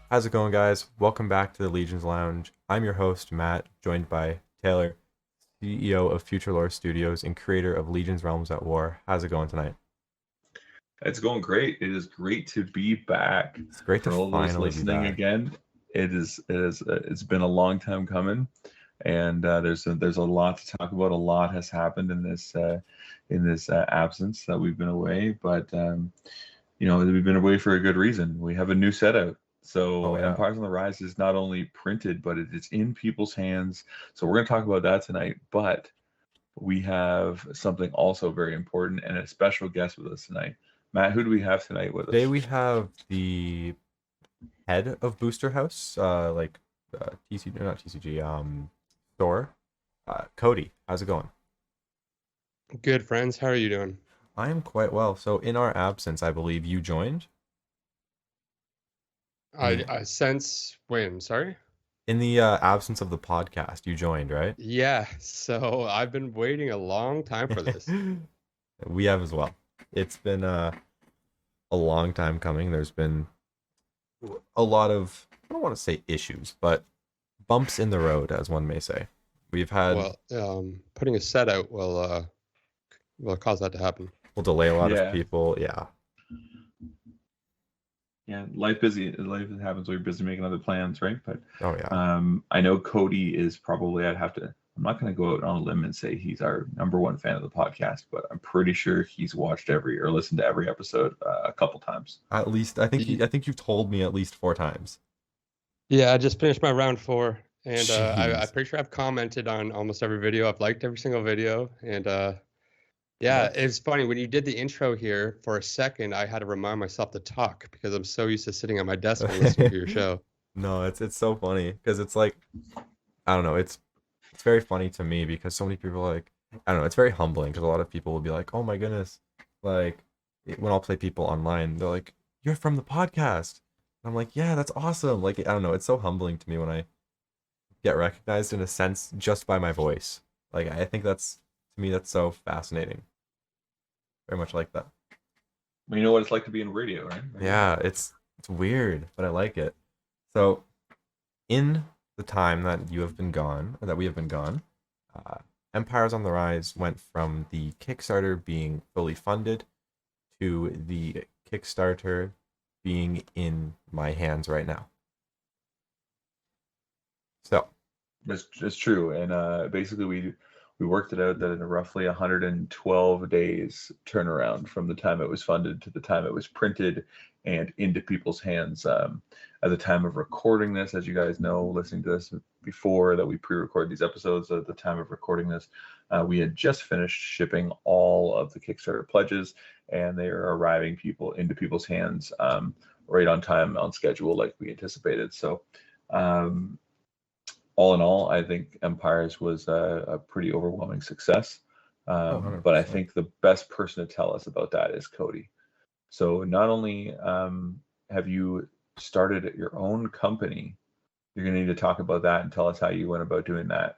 How's it going, guys? Welcome back to the Legions Lounge. I'm your host, Matt, joined by Taylor, CEO of Future Lore Studios and creator of Legions Realms at War. How's it going tonight? It's going great. It is great to be back. It's great to For all those finally be listening back. again, it's been a long time coming, and there's a lot to talk about. A lot has happened in this absence that we've been away, but we've been away for a good reason. We have a new set out. Oh So yeah. Empires on the Rise is not only printed, but it's in people's hands. So we're going to talk about that tonight. But we have something also very important and a special guest with us tonight. Matt, who do we have tonight with Today us? we have the head of Booster House, TC, not TCG, store, Cody. How's it going? Good friends, how are you doing? I am quite well. So in our absence, I believe you joined in the I sense when, sorry? absence of the podcast. You joined, right? Yeah, so I've been waiting a long time for this. We have as well. It's been a long time coming. There's been a lot of, I don't want to say issues, but bumps in the road, as one may say. We've had, Well, putting a set out will cause that to happen. will delay a lot of Yeah, people. Yeah. yeah. Life happens when you're busy making other plans, right? But Oh, yeah. I know Cody is probably. I'm not going to go out on a limb and say he's our number one fan of the podcast, but I'm pretty sure he's watched every or listened to every episode a couple times. At least, Y- I think you've told me at least four times. Yeah, I just finished my round four, and I'm Jeez. pretty sure I've commented on almost every video. I've liked every single video, and yeah, That's, it's funny when you did the intro here for a second, I had to remind myself to talk because I'm so used to sitting at my desk and listening to your show. no, it's so funny because it's like, I don't know, it's very funny to me because so many people are like, I don't know, it's very humbling because a lot of people will be like, oh my goodness, like when I'll play people online, they're like, you're from the podcast. And I'm like, yeah, that's awesome. Like, I don't know, it's so humbling to me when I get recognized in a sense just by my voice. Like, I think that's, to me, that's so fascinating. Very much like that. Well, you know what it's like to be in radio, right? Yeah, it's weird, but I like it. So, in the time that you have been gone, or that we have been gone, uh, Empires on the Rise went from the Kickstarter being fully funded to the Kickstarter being in my hands right now. So, It's true, and basically we worked it out that in roughly 112 days turnaround from the time it was funded to the time it was printed and into people's hands. At the time of recording this, as you guys know, listening to this before that we pre-record these episodes, at the time of recording this, we had just finished shipping all of the Kickstarter pledges, and they are arriving into people's hands right on time, on schedule, like we anticipated. So. Um, all in all, I think Empires was a pretty overwhelming success. oh, But I 100%. think the best person to tell us about that is Cody. So not only have you started your own company, you're going to need to talk about that and tell us how you went about doing that.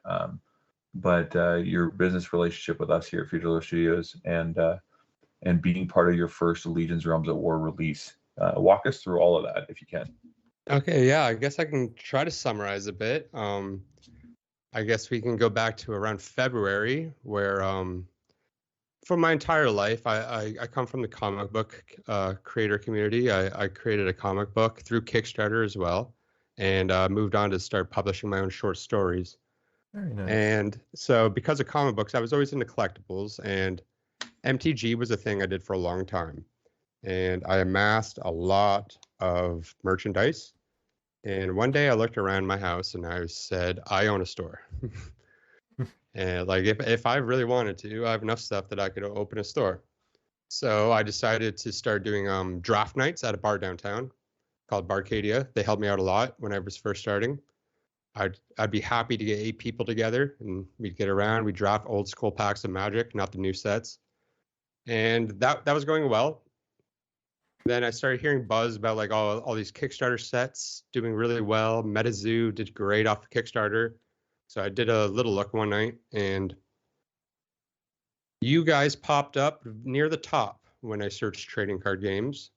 But your business relationship with us here at Future Lore Studios and being part of your first Legions Realms at War release. Walk us through all of that if you can. Okay, yeah, I guess I can try to summarize a bit. I guess we can go back to around February, where for my entire life, I come from the comic book creator community. I created a comic book through Kickstarter as well, and moved on to start publishing my own short stories. Very nice. And so, because of comic books, I was always into collectibles, and MTG was a thing I did for a long time. And I amassed a lot of merchandise. And one day I looked around my house and I said, I own a store. And like if I really wanted to, I have enough stuff that I could open a store. So I decided to start doing draft nights at a bar downtown called Barcadia. They helped me out a lot when I was first starting. I'd be happy to get 8 people together and we'd get around. We'd draft old school packs of Magic, not the new sets. And that was going well. Then I started hearing buzz about like all these Kickstarter sets doing really well. MetaZoo did great off of Kickstarter. So I did a little look one night and you guys popped up near the top when I searched trading card games.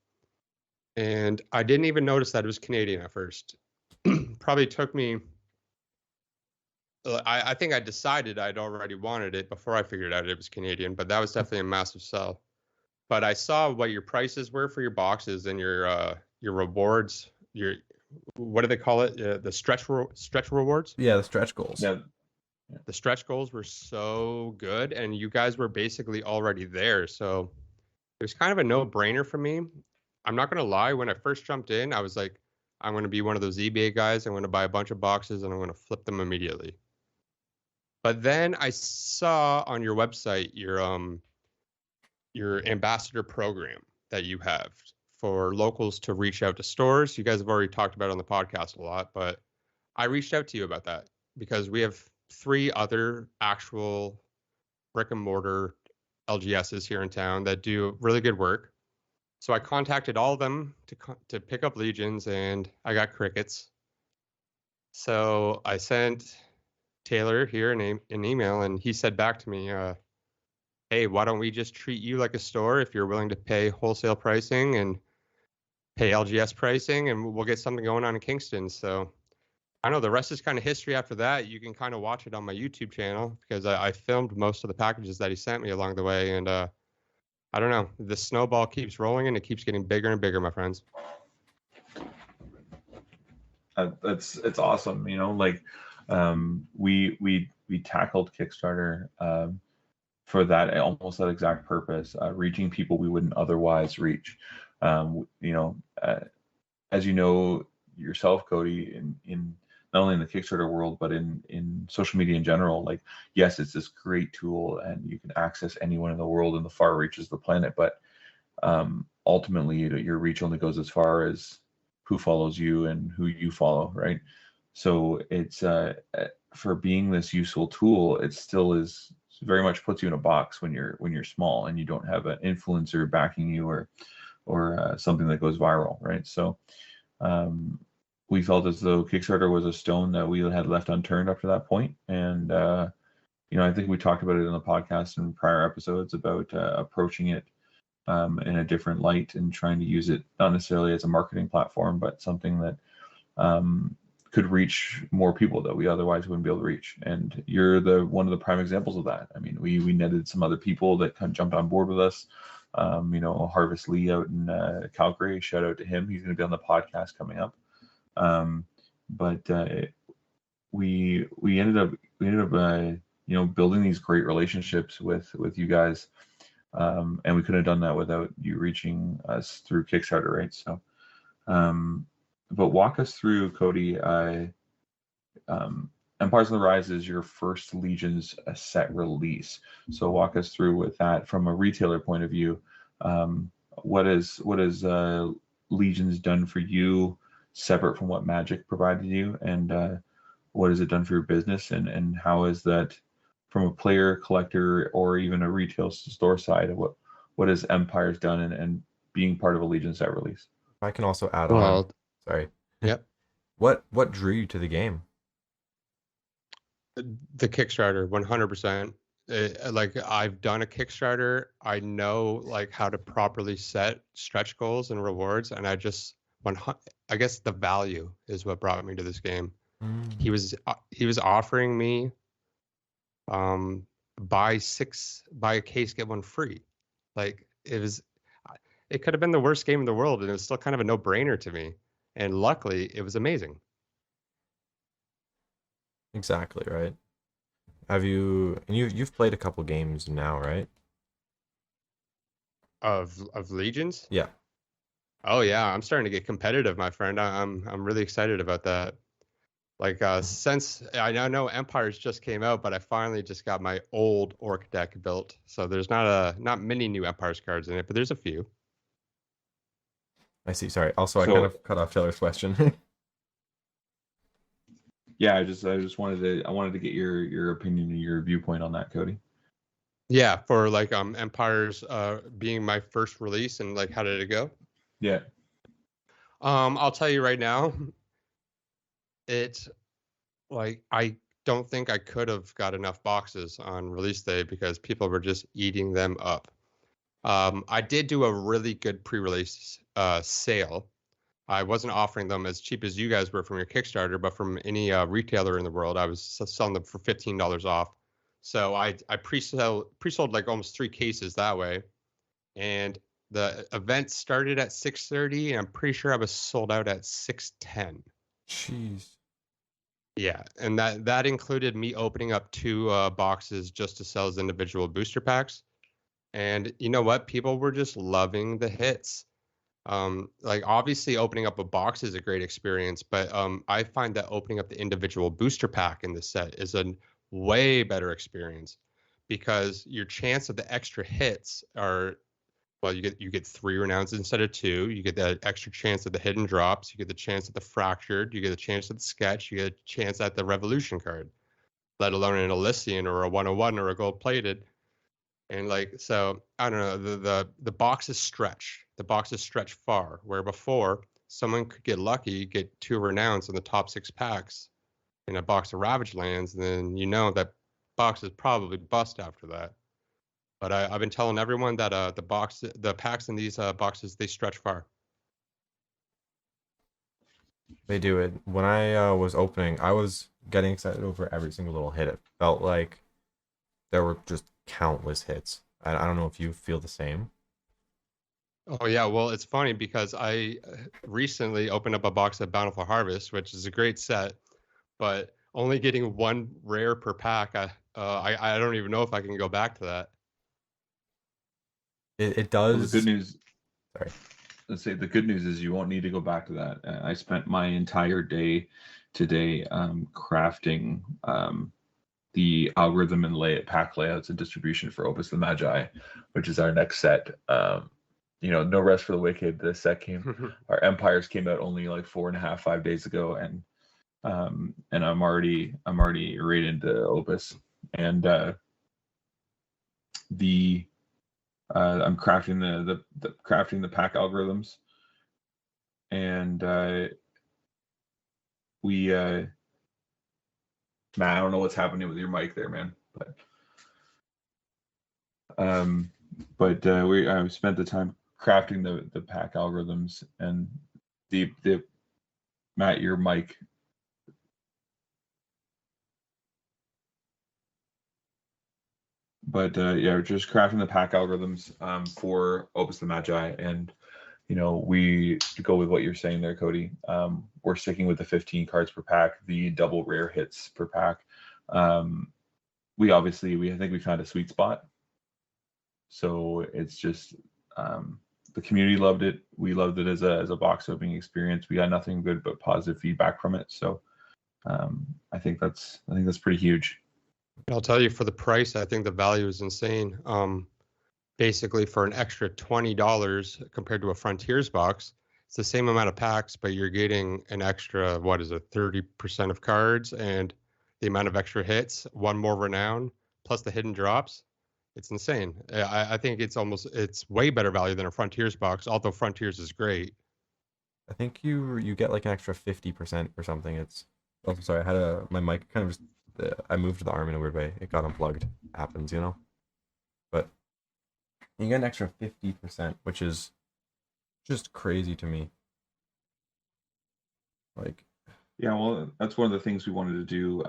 And I didn't even notice that it was Canadian at first. Probably took me. I think I decided I'd already wanted it before I figured out it was Canadian, but that was definitely a massive sell. But I saw what your prices were for your boxes and your rewards. Your what do they call it? The stretch rewards. Yeah, the stretch goals. Yeah, The stretch goals were so good, and you guys were basically already there. So it was kind of a no-brainer for me. I'm not gonna lie. When I first jumped in, I was like, I'm gonna be one of those eBay guys. I'm gonna buy a bunch of boxes and I'm gonna flip them immediately. But then I saw on your website your ambassador program that you have for locals to reach out to stores. You guys have already talked about it on the podcast a lot, but I reached out to you about that because we have 3 other actual brick and mortar LGSs here in town that do really good work. So I contacted all of them to pick up Legions, and I got crickets. So I sent Taylor here an email, and he said back to me, hey, why don't we just treat you like a store if you're willing to pay wholesale pricing and pay LGS pricing, and we'll get something going on in Kingston. So I know the rest is kind of history after that. You can kind of watch it on my YouTube channel because I filmed most of the packages that he sent me along the way. And I don't know, the snowball keeps rolling and it keeps getting bigger and bigger, my friends. it's awesome. You know, like we tackled Kickstarter for that, almost that exact purpose, reaching people we wouldn't otherwise reach. You know, as you know yourself, Cody, in not only in the Kickstarter world, but in social media in general, like, yes, it's this great tool and you can access anyone in the world in the far reaches of the planet, but ultimately your reach only goes as far as who follows you and who you follow, right? So it's for being this useful tool, it still is very much puts you in a box when you're small and you don't have an influencer backing you or something that goes viral, right? So we felt as though Kickstarter was a stone that we had left unturned up to that point. And, you know, I think we talked about it in the podcast in prior episodes about approaching it in a different light and trying to use it not necessarily as a marketing platform, but something that could reach more people that we otherwise wouldn't be able to reach. And you're one of the prime examples of that. I mean, we netted some other people that kind of jumped on board with us. You know, Harvest Lee out in Calgary, shout out to him. He's going to be on the podcast coming up. But we ended up you know, building these great relationships with you guys, and we couldn't have done that without you reaching us through Kickstarter, right? So but walk us through, Cody. Empires on the Rise is your first Legions set release, so walk us through with that from a retailer point of view. What is Legions done for you separate from what Magic provided you, and what has it done for your business, and how is that from a player, collector, or even a retail store side of what has Empires done and being part of a Legion set release? I can also add on. Sorry. Yep. What drew you to the game? The Kickstarter, 100%. Like, I've done a Kickstarter. I know like how to properly set stretch goals and rewards, and I guess the value is what brought me to this game. He was offering me buy a case get one free. Like, it could have been the worst game in the world and it was still kind of a no-brainer to me, and luckily it was amazing. Exactly, right. You've played a couple games now, right? Of Legions? Yeah. Oh yeah, I'm starting to get competitive, my friend. I'm really excited about that. Like, since I know Empires just came out, but I finally just got my old Orc deck built. So there's not many new Empires cards in it, but there's a few. I see. Sorry. Also, I kind of cut off Taylor's question. Yeah, I just wanted to get your opinion and your viewpoint on that, Cody. Yeah, for like Empires being my first release, and like, how did it go? Yeah. I'll tell you right now, it's like, I don't think I could have got enough boxes on release day because people were just eating them up. I did do a really good pre-release sale. I wasn't offering them as cheap as you guys were from your Kickstarter, but from any retailer in the world, I was selling them for $15 off. So I pre-sold like almost 3 cases that way, and the event started at 6:30, and I'm pretty sure I was sold out at 6:10. Jeez. Yeah, and that included me opening up 2 boxes just to sell as individual booster packs. And you know what? People were just loving the hits. Like obviously opening up a box is a great experience, but I find that opening up the individual booster pack in the set is a way better experience because your chance of the extra hits are, well, you get 3 renowns instead of 2. You get that extra chance at the hidden drops. You get the chance at the fractured. You get a chance at the sketch. You get a chance at the revolution card, let alone an Elysian or a 101 or a gold plated. And like, so I don't know, the boxes stretch. The boxes stretch far, where before someone could get lucky, get 2 renowns in the top 6 packs in a box of Ravage Lands, and then you know that box is probably bust after that. But I've been telling everyone that the packs in these boxes, they stretch far. They do it. When I was opening, I was getting excited over every single little hit. It felt like there were just countless hits. I don't know if you feel the same. Oh yeah, well it's funny because I recently opened up a box of Bountiful Harvest, which is a great set, but only getting 1 rare per pack. I don't even know if I can go back to that. It Well, the does. good news, Sorry. let's say the good news is you won't need to go back to that. I spent my entire day today crafting the algorithm and pack layouts and distribution for Opus the Magi, which is our next set. No Rest for the Wicked. This set our Empires came out only like 4.5, 5 days ago, and I'm already right into Opus, and I'm crafting the pack algorithms, and Matt, I don't know what's happening with your mic there, man, but I spent the time crafting the pack algorithms, and the Matt, your mic. But yeah, just crafting the pack algorithms for Opus the Magi, and we go with what you're saying there, Cody. We're sticking with the 15 cards per pack, the double rare hits per pack. I think we found a sweet spot. So it's just the community loved it. We loved it as a box opening experience. We got nothing good but positive feedback from it. So I think that's pretty huge. I'll tell you, for the price, I think the value is insane. Basically, for an extra $20 compared to a Frontiers box, it's the same amount of packs, but you're getting an extra, 30% of cards and the amount of extra hits, 1 more renown, plus the hidden drops. It's insane. I think it's way better value than a Frontiers box, although Frontiers is great. I think you get like an extra 50% or something. It's oh sorry, I had my mic kind of just, I moved the arm in a weird way. It got unplugged. Happens, But you get an extra 50%, which is just crazy to me. Like, yeah, well, that's one of the things we wanted to do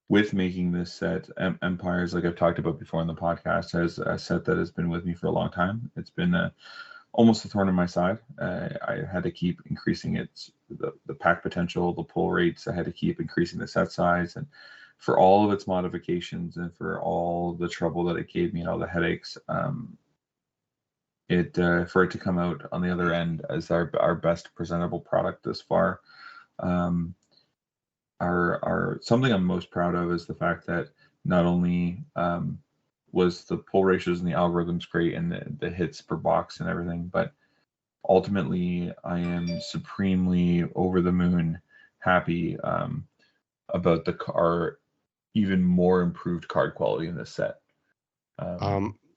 with making this set. Empires, like I've talked about before on the podcast, has a set that has been with me for a long time. It's been almost a thorn in my side. I had to keep increasing the pack potential, the pull rates. I had to keep increasing the set size, and for all of its modifications and for all the trouble that it gave me and all the headaches, for it to come out on the other end as our best presentable product this far, our something I'm most proud of is the fact that not only was the pull ratios and the algorithms great and the hits per box and everything, but ultimately I am supremely over the moon happy about our even more improved card quality in this set.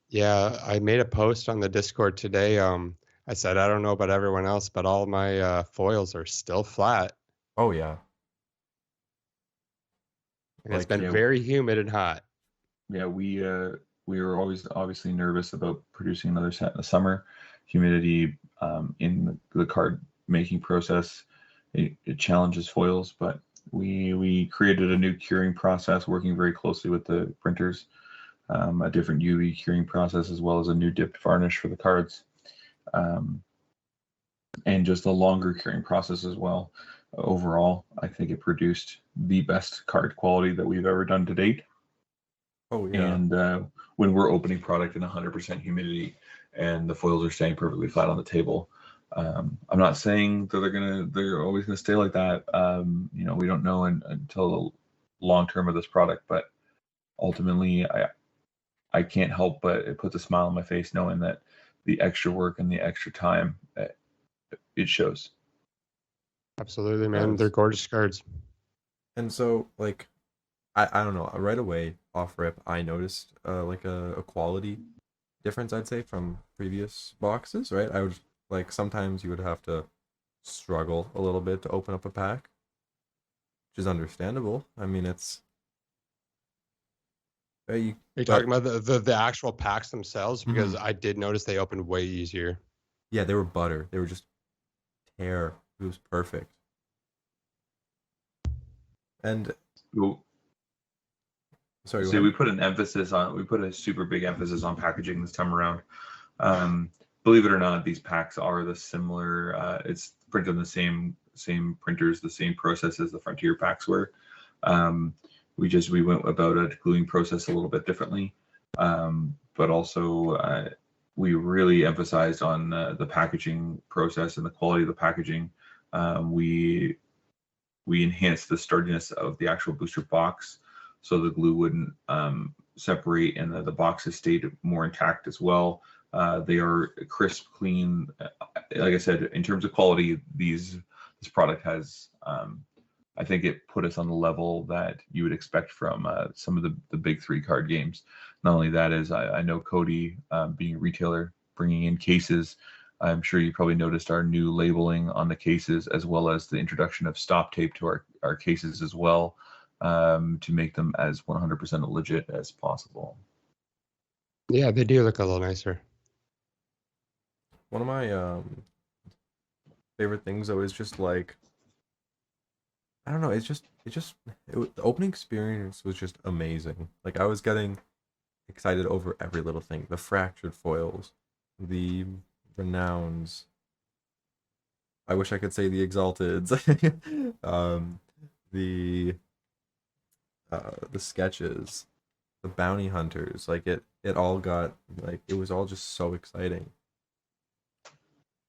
Yeah, I made a post on the Discord today. I said, I don't know about everyone else, but all my foils are still flat. oh yeah. And it's been very humid and hot. Yeah, we were always obviously nervous about producing another set in the summer. Humidity in the card making process. It challenges foils, but we created a new curing process, working very closely with the printers, a different UV curing process, as well as a new dipped varnish for the cards, and just a longer curing process as well. Overall, I think it produced the best card quality that we've ever done to date. Oh yeah. And when we're opening product in 100% humidity and the foils are staying perfectly flat on the table, I'm not saying that they're always gonna stay like that. We don't know until the long term of this product, but ultimately, I can't help but it puts a smile on my face knowing that the extra work and the extra time, it shows. Absolutely, man. They're Does. gorgeous cards. And so like I don't know, right away off rip I noticed like a quality difference, I'd say, from previous boxes, right? I would like sometimes you would have to struggle a little bit to open up a pack, which is understandable. I mean, it's you, Are you but talking about the actual packs themselves? Because Mhm. I did notice they opened way easier. Yeah, they were butter. They were just hair. It was perfect. And Well, sorry, go see, ahead. we put a super big emphasis on packaging this time around. Um, Believe it or not, these packs are the similar. It's printed on the same printers, the same process as the Frontier packs were. Um, we went about a gluing process a little bit differently, but also we really emphasized on the packaging process and the quality of the packaging. We enhanced the sturdiness of the actual booster box, so the glue wouldn't separate, and the boxes stayed more intact as well. They are crisp, clean. Like I said, in terms of quality, this product has. I think it put us on the level that you would expect from some of the big three card games. Not only that, is I know Cody, being a retailer, bringing in cases. I'm sure you probably noticed our new labeling on the cases, as well as the introduction of stop tape to our cases as well, to make them as 100% legit as possible. Yeah, they do look a little nicer. One of my favorite things though is just like I don't know. The opening experience was just amazing. Like I was getting excited over every little thing. The fractured foils, the renowns. I wish I could say the exalteds. um, the the sketches, the bounty hunters. Like it all got like it was all just so exciting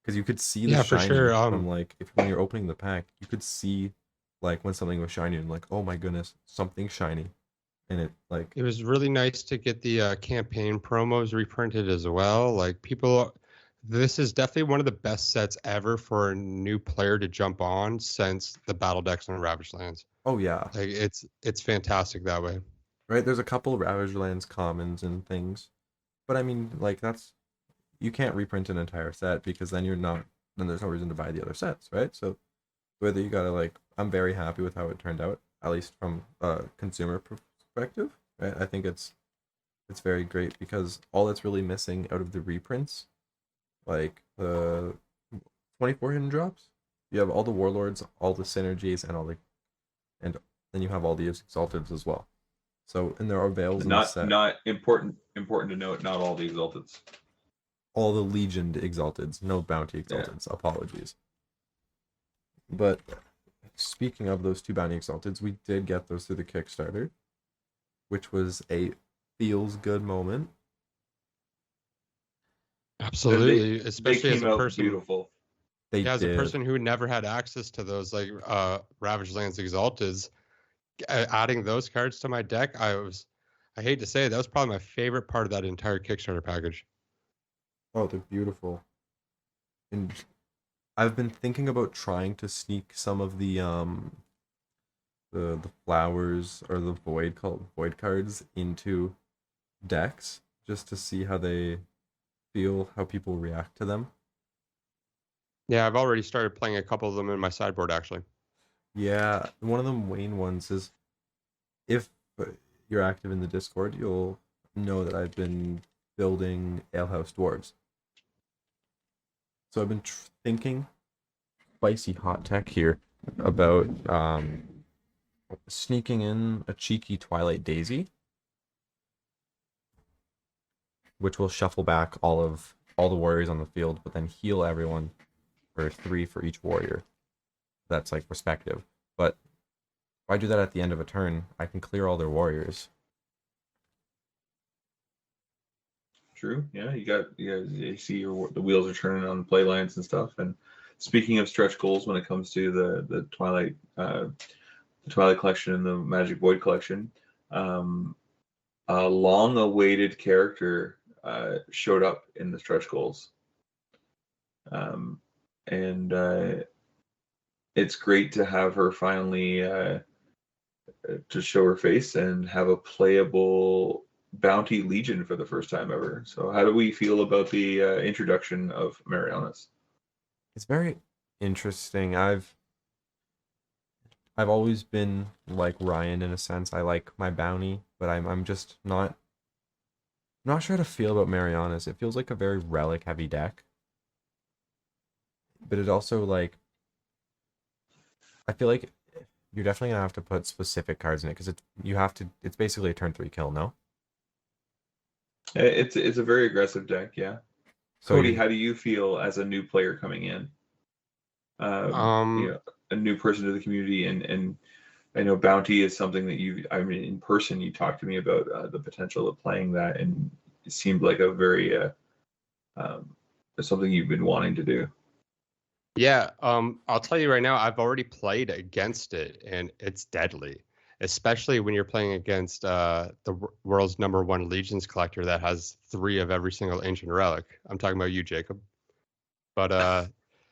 because you could see the Yeah, for shiny sure. from like if when you're opening the pack, you could see like when something was shiny and like oh my goodness, something shiny, and it like It was really nice to get the campaign promos reprinted as well. Like this is definitely one of the best sets ever for a new player to jump on since the Battle Decks and Ravaged Lands. oh yeah, Like it's fantastic that way. right. There's a couple Ravaged Lands commons and things, but I mean like that's you can't reprint an entire set because then there's no reason to buy the other sets, right? So whether you gotta like I'm very happy with how it turned out, at least from a consumer perspective, right? I think it's very great because all that's really missing out of the reprints, like the 24 hidden drops, you have all the warlords, all the synergies, and then you have all the exalteds as well. So and there are veils in the set, Not important to note. Not all the exalteds. all the legioned exalteds, no bounty Yeah. exalteds. Apologies. But speaking of those two bounty exalteds, we did get those through the Kickstarter, which was a feels good moment. Absolutely, They especially as came a out person. beautiful. They Yeah, as a did. person who never had access to those like Ravaged Lands Exalteds, adding those cards to my deck, I hate to say it, that was probably my favorite part of that entire Kickstarter package. Oh, they're beautiful. And I've been thinking about trying to sneak some of the flowers or the void cards into decks just to see how they feel, how people react to them. Yeah, I've already started playing a couple of them in my sideboard actually. Yeah, one of the main ones is if you're active in the Discord, you'll know that I've been building Alehouse Dwarves. So I've been thinking spicy hot tech here about sneaking in a cheeky Twilight Daisy, which will shuffle back all the warriors on the field, but then heal everyone for 3 for each warrior. That's like respective. But if I do that at the end of a turn, I can clear all their warriors. True. Yeah, you see the wheels are turning on the play lines and stuff. And speaking of stretch goals, when it comes to the Twilight collection and the Magic Void collection, a long-awaited character showed up in the stretch goals, and it's great to have her finally to show her face and have a playable Bounty Legion for the first time ever. So how do we feel about the introduction of Marianas? It's very interesting. I've always been like Ryan in a sense. I like my bounty, but I'm just not sure how to feel about Marianas. It feels like a very relic heavy deck. But it also like I feel like you're definitely gonna have to put specific cards in it because it's basically a turn 3 kill, no? It's a very aggressive deck, yeah. So Cody, how do you feel as a new player coming in? A new person to the community, and I know Bounty is something that in person you talked to me about the potential of playing that, and it seemed like a very something you've been wanting to do. Yeah, I'll tell you right now, I've already played against it, and it's deadly, especially when you're playing against the world's #1 Legions collector that has 3 of every single ancient relic. I'm talking about you, Jacob. But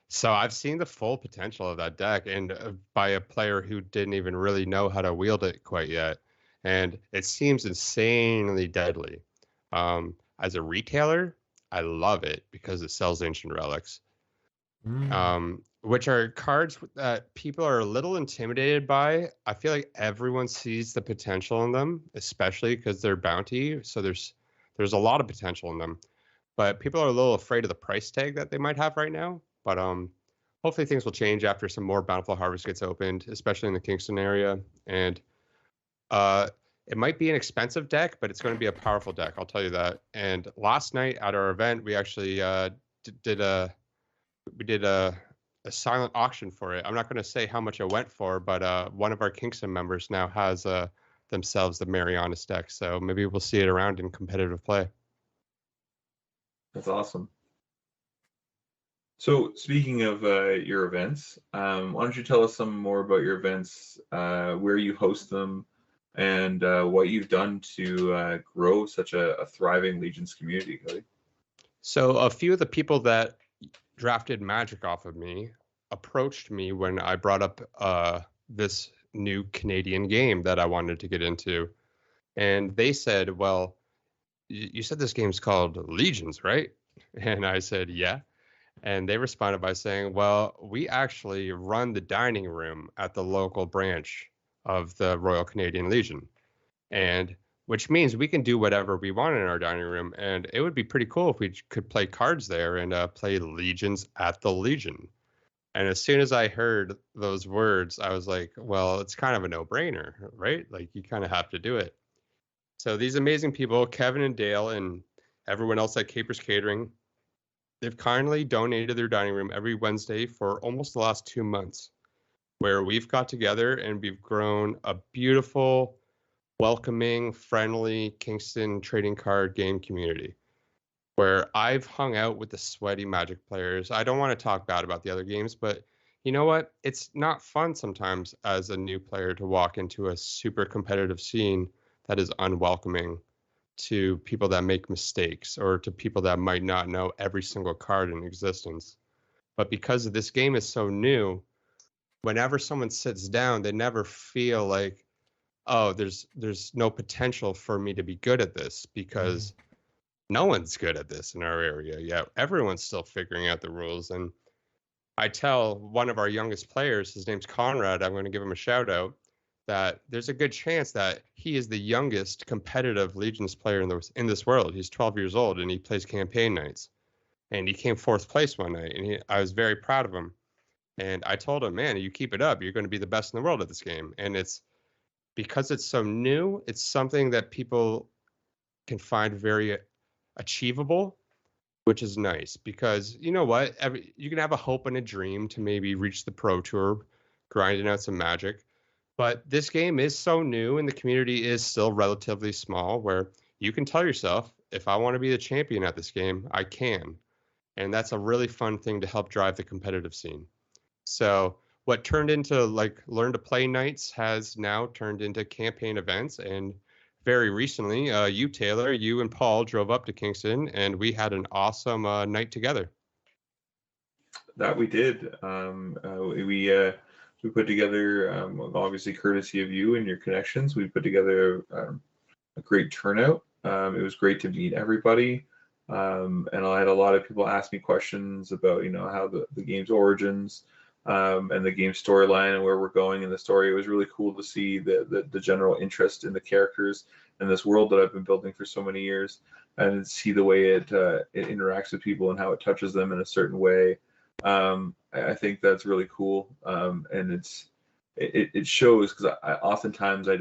so I've seen the full potential of that deck, and by a player who didn't even really know how to wield it quite yet, and it seems insanely deadly. As a retailer, I love it because it sells ancient relics. Which are cards that people are a little intimidated by. I feel like everyone sees the potential in them, especially because they're bounty. So there's a lot of potential in them, but people are a little afraid of the price tag that they might have right now. But hopefully things will change after some more Bountiful Harvest gets opened, especially in the Kingston area. And it might be an expensive deck, but it's going to be a powerful deck. I'll tell you that. And last night at our event, we actually did a silent auction for it. I'm not going to say how much it went for, but one of our Kingston members now has themselves the Marianas deck, so maybe we'll see it around in competitive play. That's awesome. So speaking of your events, why don't you tell us some more about your events, where you host them, and what you've done to grow such a thriving Legions community, Cody? So a few of the people that drafted Magic off of me approached me when I brought up this new Canadian game that I wanted to get into. And they said, well, you said this game's called Legions, right? And I said, yeah. And they responded by saying, well, we actually run the dining room at the local branch of the Royal Canadian Legion. And which means we can do whatever we want in our dining room. And it would be pretty cool if we could play cards there and play Legions at the Legion. And as soon as I heard those words, I was like, well, it's kind of a no-brainer, right? Like, you kind of have to do it. So these amazing people, Kevin and Dale and everyone else at Capers Catering, they've kindly donated their dining room every Wednesday for almost the last 2 months, where we've got together and we've grown a beautiful, welcoming, friendly Kingston trading card game community where I've hung out with the sweaty Magic players. I don't want to talk bad about the other games, but you know what? It's not fun sometimes as a new player to walk into a super competitive scene that is unwelcoming to people that make mistakes or to people that might not know every single card in existence. But because this game is so new, whenever someone sits down, they never feel like, oh, there's no potential for me to be good at this because no one's good at this in our area yet. Everyone's still figuring out the rules. And I tell one of our youngest players, his name's Conrad, I'm going to give him a shout out, that there's a good chance that he is the youngest competitive Legions player in this world. He's 12 years old and he plays campaign nights. and he came fourth place one night, and I was very proud of him. And I told him, man, you keep it up, you're going to be the best in the world at this game. And it's because it's so new, it's something that people can find very achievable, which is nice because you know what? You can have a hope and a dream to maybe reach the Pro Tour, grinding out some magic. But this game is so new and the community is still relatively small where you can tell yourself, if I want to be the champion at this game, I can. And that's a really fun thing to help drive the competitive scene. So what turned into like learn to play nights has now turned into campaign events. And very recently, you, Taylor, you and Paul drove up to Kingston and we had an awesome night together. That we did. We put together, obviously courtesy of you and your connections, we put together a great turnout. It was great to meet everybody. And I had a lot of people ask me questions about, how the game's origins and the game storyline and where we're going in the story. It was really cool to see the general interest in the characters and this world that I've been building for so many years, and see the way it interacts with people and how it touches them in a certain way. I think that's really cool, and it shows because I oftentimes I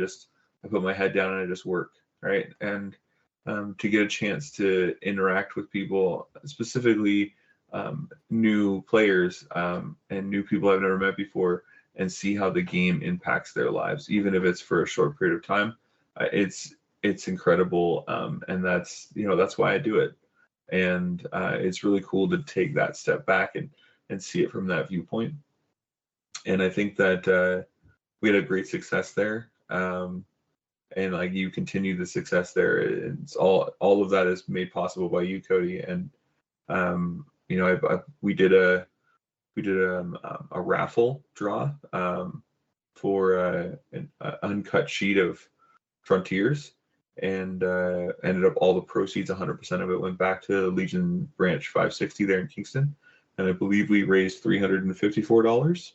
put my head down and I just work, right? And to get a chance to interact with people, specifically new players and new people I've never met before, and see how the game impacts their lives, even if it's for a short period of time, it's incredible, and that's why I do it. And it's really cool to take that step back and see it from that viewpoint. And I think that we had a great success there. And like you continue the success there. It's all of that is made possible by you, Cody. And we did a raffle draw for an uncut sheet of Frontiers, and ended up all the proceeds, 100% of it went back to Legion Branch 560 there in Kingston. And I believe we raised $354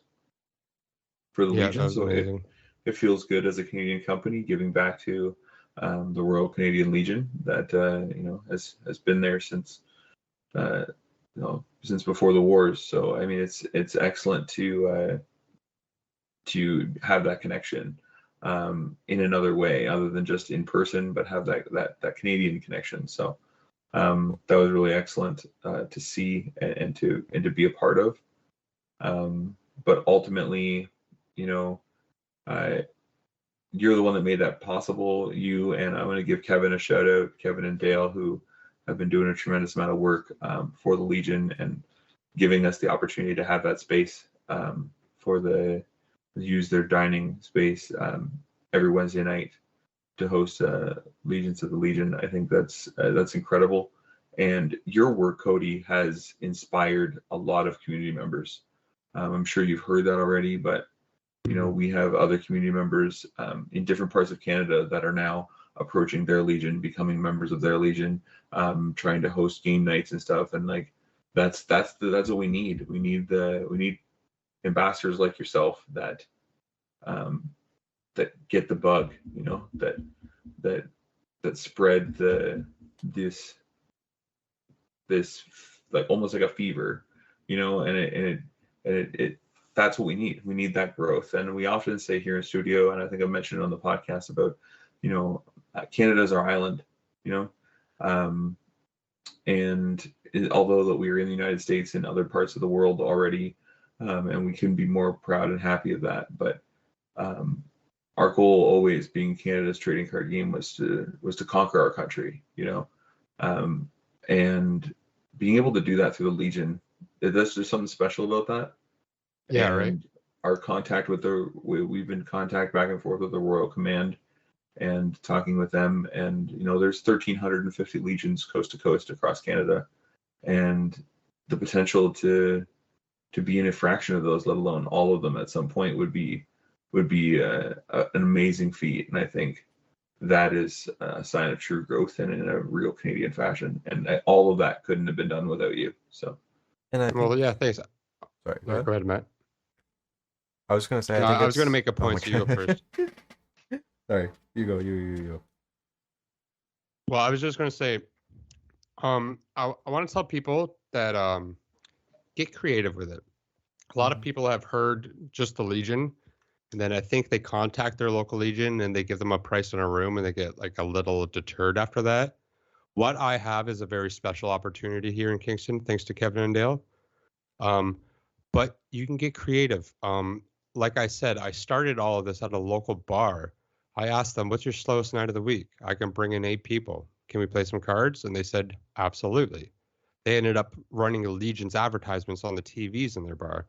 for the Legion. So it feels good as a Canadian company giving back to the Royal Canadian Legion that has been there since since before the wars. So I mean, it's excellent to have that connection in another way other than just in person, but have that Canadian connection. So that was really excellent to see and to be a part of. But ultimately, you're the one that made that possible. You, and I'm going to give Kevin a shout out, Kevin and Dale, who have been doing a tremendous amount of work for the Legion and giving us the opportunity to have that space use their dining space every Wednesday night to host Legions of the Legion. I think that's incredible. And your work, Cody, has inspired a lot of community members. I'm sure you've heard that already, but we have other community members in different parts of Canada that are now approaching their Legion, becoming members of their Legion, trying to host game nights and stuff. And like that's what we need. We need ambassadors like yourself that get the bug, that spread this like almost like a fever, and it that's what we need. We need that growth. And we often say here in studio, and I think I've mentioned on the podcast about, Canada's our island, and although that we are in the United States and other parts of the world already, and we can be more proud and happy of that. But our goal always being Canada's trading card game was to conquer our country, and being able to do that through the Legion, there's just something special about that. Yeah, and right. Our contact with we've been in contact back and forth with the Royal Command and talking with them. And, there's 1,350 Legions coast to coast across Canada, and the potential to be in a fraction of those, let alone all of them at some point, would be an amazing feat. And I think that is a sign of true growth and in a real Canadian fashion. And all of that couldn't have been done without you. So. And I think, Well, yeah, thanks. sorry, Go ahead, Matt. I was going to say, No, I was going to make a oh point, so you go first. Sorry, you go. You go. Well, I was just going to say, I want to tell people that get creative with it. A lot of Mhm. people have heard just the Legion, and then I think they contact their local Legion and they give them a price on a room, and they get like a little deterred after that. What I have is a very special opportunity here in Kingston, thanks to Kevin and Dale. Um, but you can get creative. Like I said, I started all of this at a local bar. I asked them, "What's your slowest night of the week? I can bring in 8 people. Can we play some cards?" And they said, "Absolutely." They ended up running Legion's advertisements on the TVs in their bar.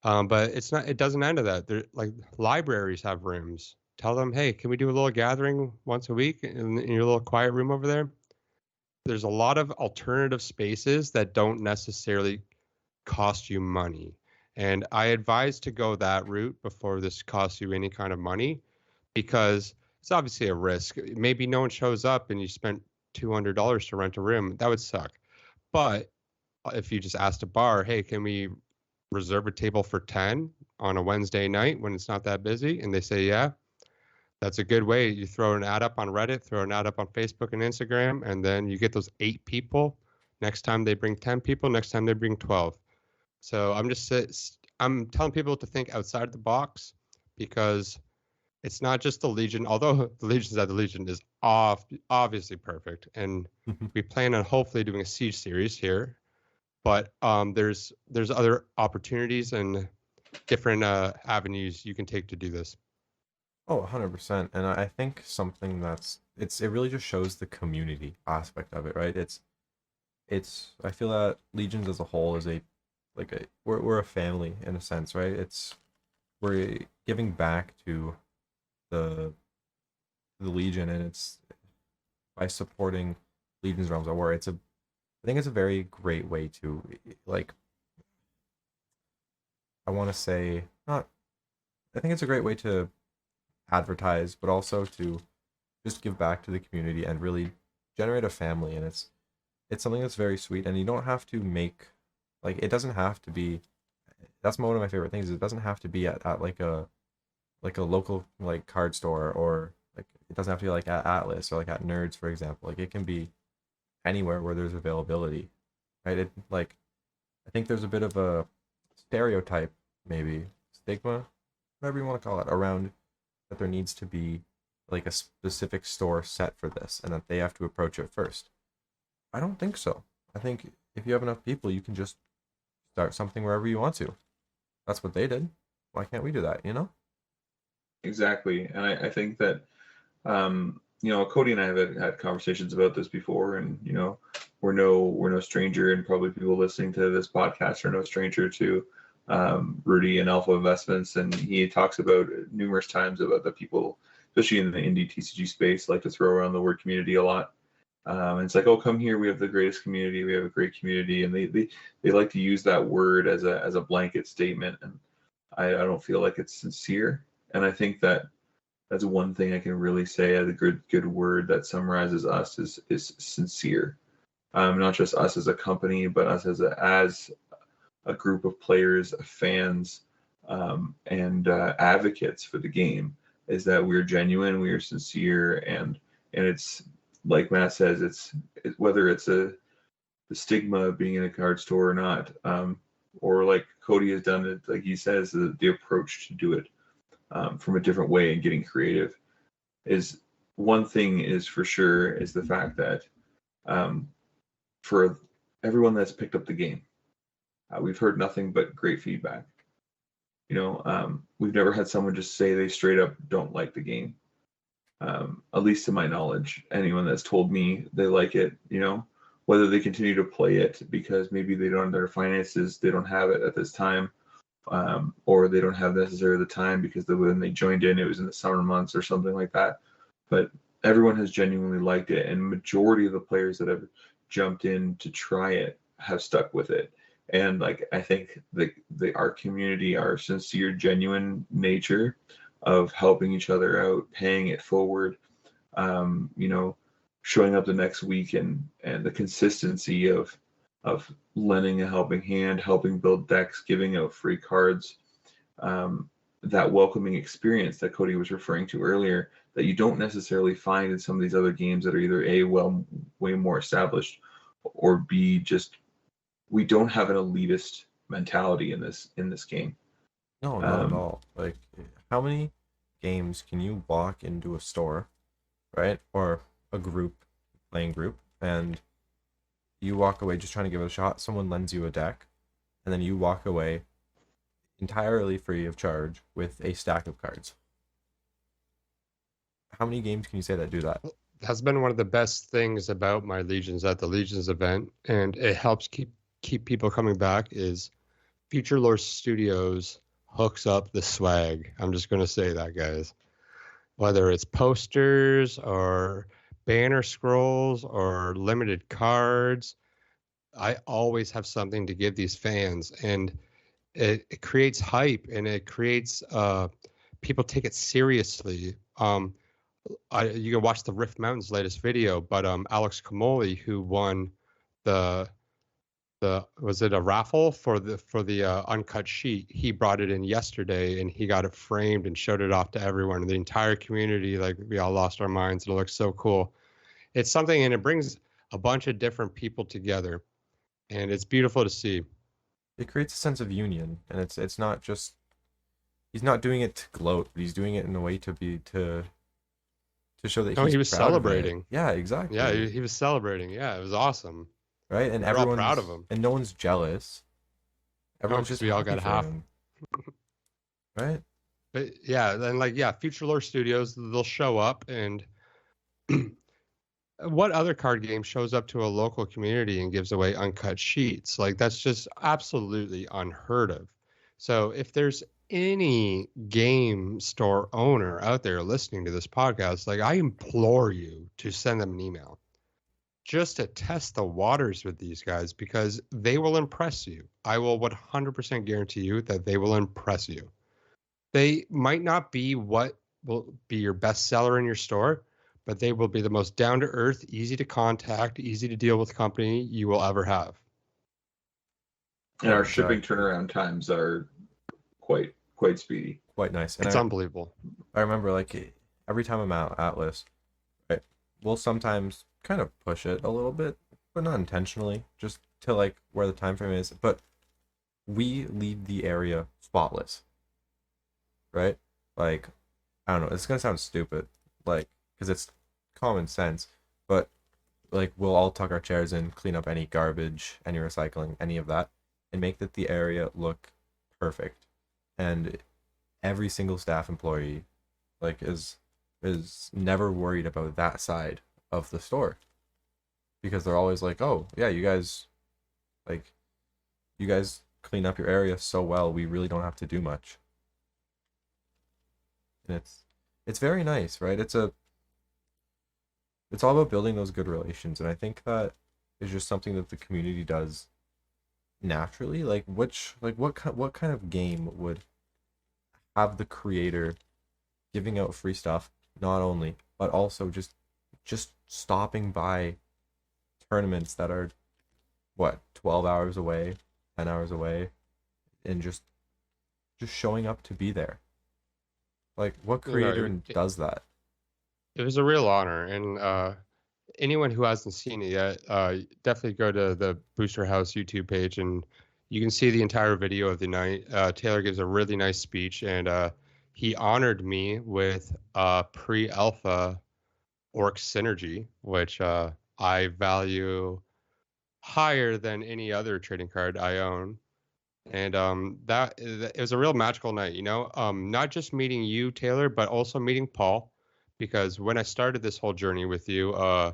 But it's not. It doesn't end at that. They're like libraries have rooms. Tell them, "Hey, can we do a little gathering once a week in your little quiet room over there?" There's a lot of alternative spaces that don't necessarily cost you money. And I advise to go that route before this costs you any kind of money, because it's obviously a risk. Maybe no one shows up and you spent $200 to rent a room. That would suck. But if you just asked a bar, "Hey, can we reserve a table for 10 on a Wednesday night when it's not that busy?" And they say, "Yeah," that's a good way. You throw an ad up on Reddit, throw an ad up on Facebook and Instagram, and then you get those 8 people. Next time they bring 10 people, next time they bring 12. So I'm telling people to think outside the box, because it's not just the Legion. Although the Legion's at the Legion is obviously perfect, and we plan on hopefully doing a Siege series here. But there's other opportunities and different avenues you can take to do this. Oh, 100%. And I think something it really just shows the community aspect of it, right? I feel that Legions as a whole is we're a family in a sense, right? We're giving back to the Legion, and it's by supporting Legion's Realms of War. I think it's a very great way to, like, I want to say, not, I think it's a great way to advertise, but also to just give back to the community and really generate a family. And it's something that's very sweet, and you don't have to make, like, it doesn't have to be, that's one of my favorite things. It doesn't have to be at like a local like card store, or like it doesn't have to be like at Atlas or like at Nerds, for example. Like it can be anywhere where there's availability, right? It like I think there's a bit of a stereotype, maybe stigma, whatever you want to call it, around that there needs to be like a specific store set for this and that they have to approach it first. I don't think so. I think if you have enough people, you can just start something wherever you want to. That's what they did. Why can't we do that, you know? Exactly, and I think that Cody and I have had conversations about this before, and we're no stranger, and probably people listening to this podcast are no stranger to Rudy and Alpha Investments, and he talks about numerous times about the people, especially in the indie TCG space, like to throw around the word community a lot. And it's like, "Oh, come here, we have the greatest community, we have a great community," and they like to use that word as a blanket statement, and I don't feel like it's sincere. And I think that that's one thing I can really say as a good word that summarizes us is sincere. Not just us as a company, but us as a group of players, fans, and advocates for the game. Is that we're genuine, we are sincere, and it's like Matt says, whether it's the stigma of being in a card store or not, or like Cody has done it, like he says, the approach to do it from a different way and getting creative is one thing is for sure is the fact that for everyone that's picked up the game, we've heard nothing but great feedback. We've never had someone just say they straight up don't like the game. At least to my knowledge, anyone that's told me they like it, whether they continue to play it because maybe they don't, their finances, they don't have it at this time, or they don't have necessarily the time because when they joined in, it was in the summer months or something like that. But everyone has genuinely liked it, and majority of the players that have jumped in to try it have stuck with it. And like I think our community, our sincere, genuine nature of helping each other out, paying it forward, showing up the next week, and the consistency of lending a helping hand, helping build decks, giving out free cards, that welcoming experience that Cody was referring to earlier that you don't necessarily find in some of these other games that are either way more established, or B, just we don't have an elitist mentality in this game. No, not at all. Like, how many games can you walk into a store, right? Or a playing group, and you walk away just trying to give it a shot. Someone lends you a deck, and then you walk away entirely free of charge with a stack of cards. How many games can you say that do that? That's been one of the best things about my Legions at the Legions event, and it helps keep people coming back, is Future Lore Studios hooks up the swag. I'm just going to say that, guys. Whether it's posters or banner scrolls or limited cards, I always have something to give these fans, and it creates hype, and it creates people take it seriously. You can watch the Rift Mountains latest video, but Alex Kamoli, who won the was it a raffle for the uncut sheet, he brought it in yesterday, and he got it framed and showed it off to everyone. The entire community, like, we all lost our minds. It looks so cool. It's something, and it brings a bunch of different people together, and it's beautiful to see. It creates a sense of union, and it's not just, he's not doing it to gloat, but he's doing it in a way to show that Oh, he's he was proud of it. celebrating. Yeah, exactly. Yeah, he was celebrating. Yeah, it was awesome. Right, and We're all everyone's proud of him. and no one's jealous. Everyone's 'cause just we all happy got for half. him. Right? But yeah, then, like, yeah, Future Lore Studios, they'll show up, and what other card game shows up to a local community and gives away uncut sheets? Like, that's just absolutely unheard of. So if there's any game store owner out there listening to this podcast, like, I implore you to send them an email just to test the waters with these guys, because they will impress you. I will 100% guarantee you that they will impress you. They might not be what will be your best seller in your store, but they will be the most down to earth, easy to contact, easy to deal with company you will ever have. And our shipping turnaround times are quite speedy. Quite nice. And It's unbelievable. I remember, like, every time I'm at Atlas, right, we'll sometimes kind of push it a little bit, but not intentionally, just to, like, where the time frame is. But we leave the area spotless, right? Like, I don't know, it's gonna sound stupid, like, because it's common sense, but, like, we'll all tuck our chairs in, clean up any garbage, any recycling, any of that, and make that the area look perfect. And every single staff employee, like, is never worried about that side of the store, because they're always like, oh yeah, you guys clean up your area so well, we really don't have to do much. And it's very nice, right? It's all about building those good relations, and I think that is just something that the community does naturally. Like, what kind of game would have the creator giving out free stuff, not only, but also just stopping by tournaments that are, what, 12 hours away, 10 hours away, and just showing up to be there? Like, what creator does that? It was a real honor, and anyone who hasn't seen it yet, definitely go to the Booster House YouTube page, and you can see the entire video of the night. Taylor gives a really nice speech, and he honored me with pre-alpha Orc Synergy, which I value higher than any other trading card I own. And it was a real magical night, not just meeting you, Taylor, but also meeting Paul, because when I started this whole journey with you, I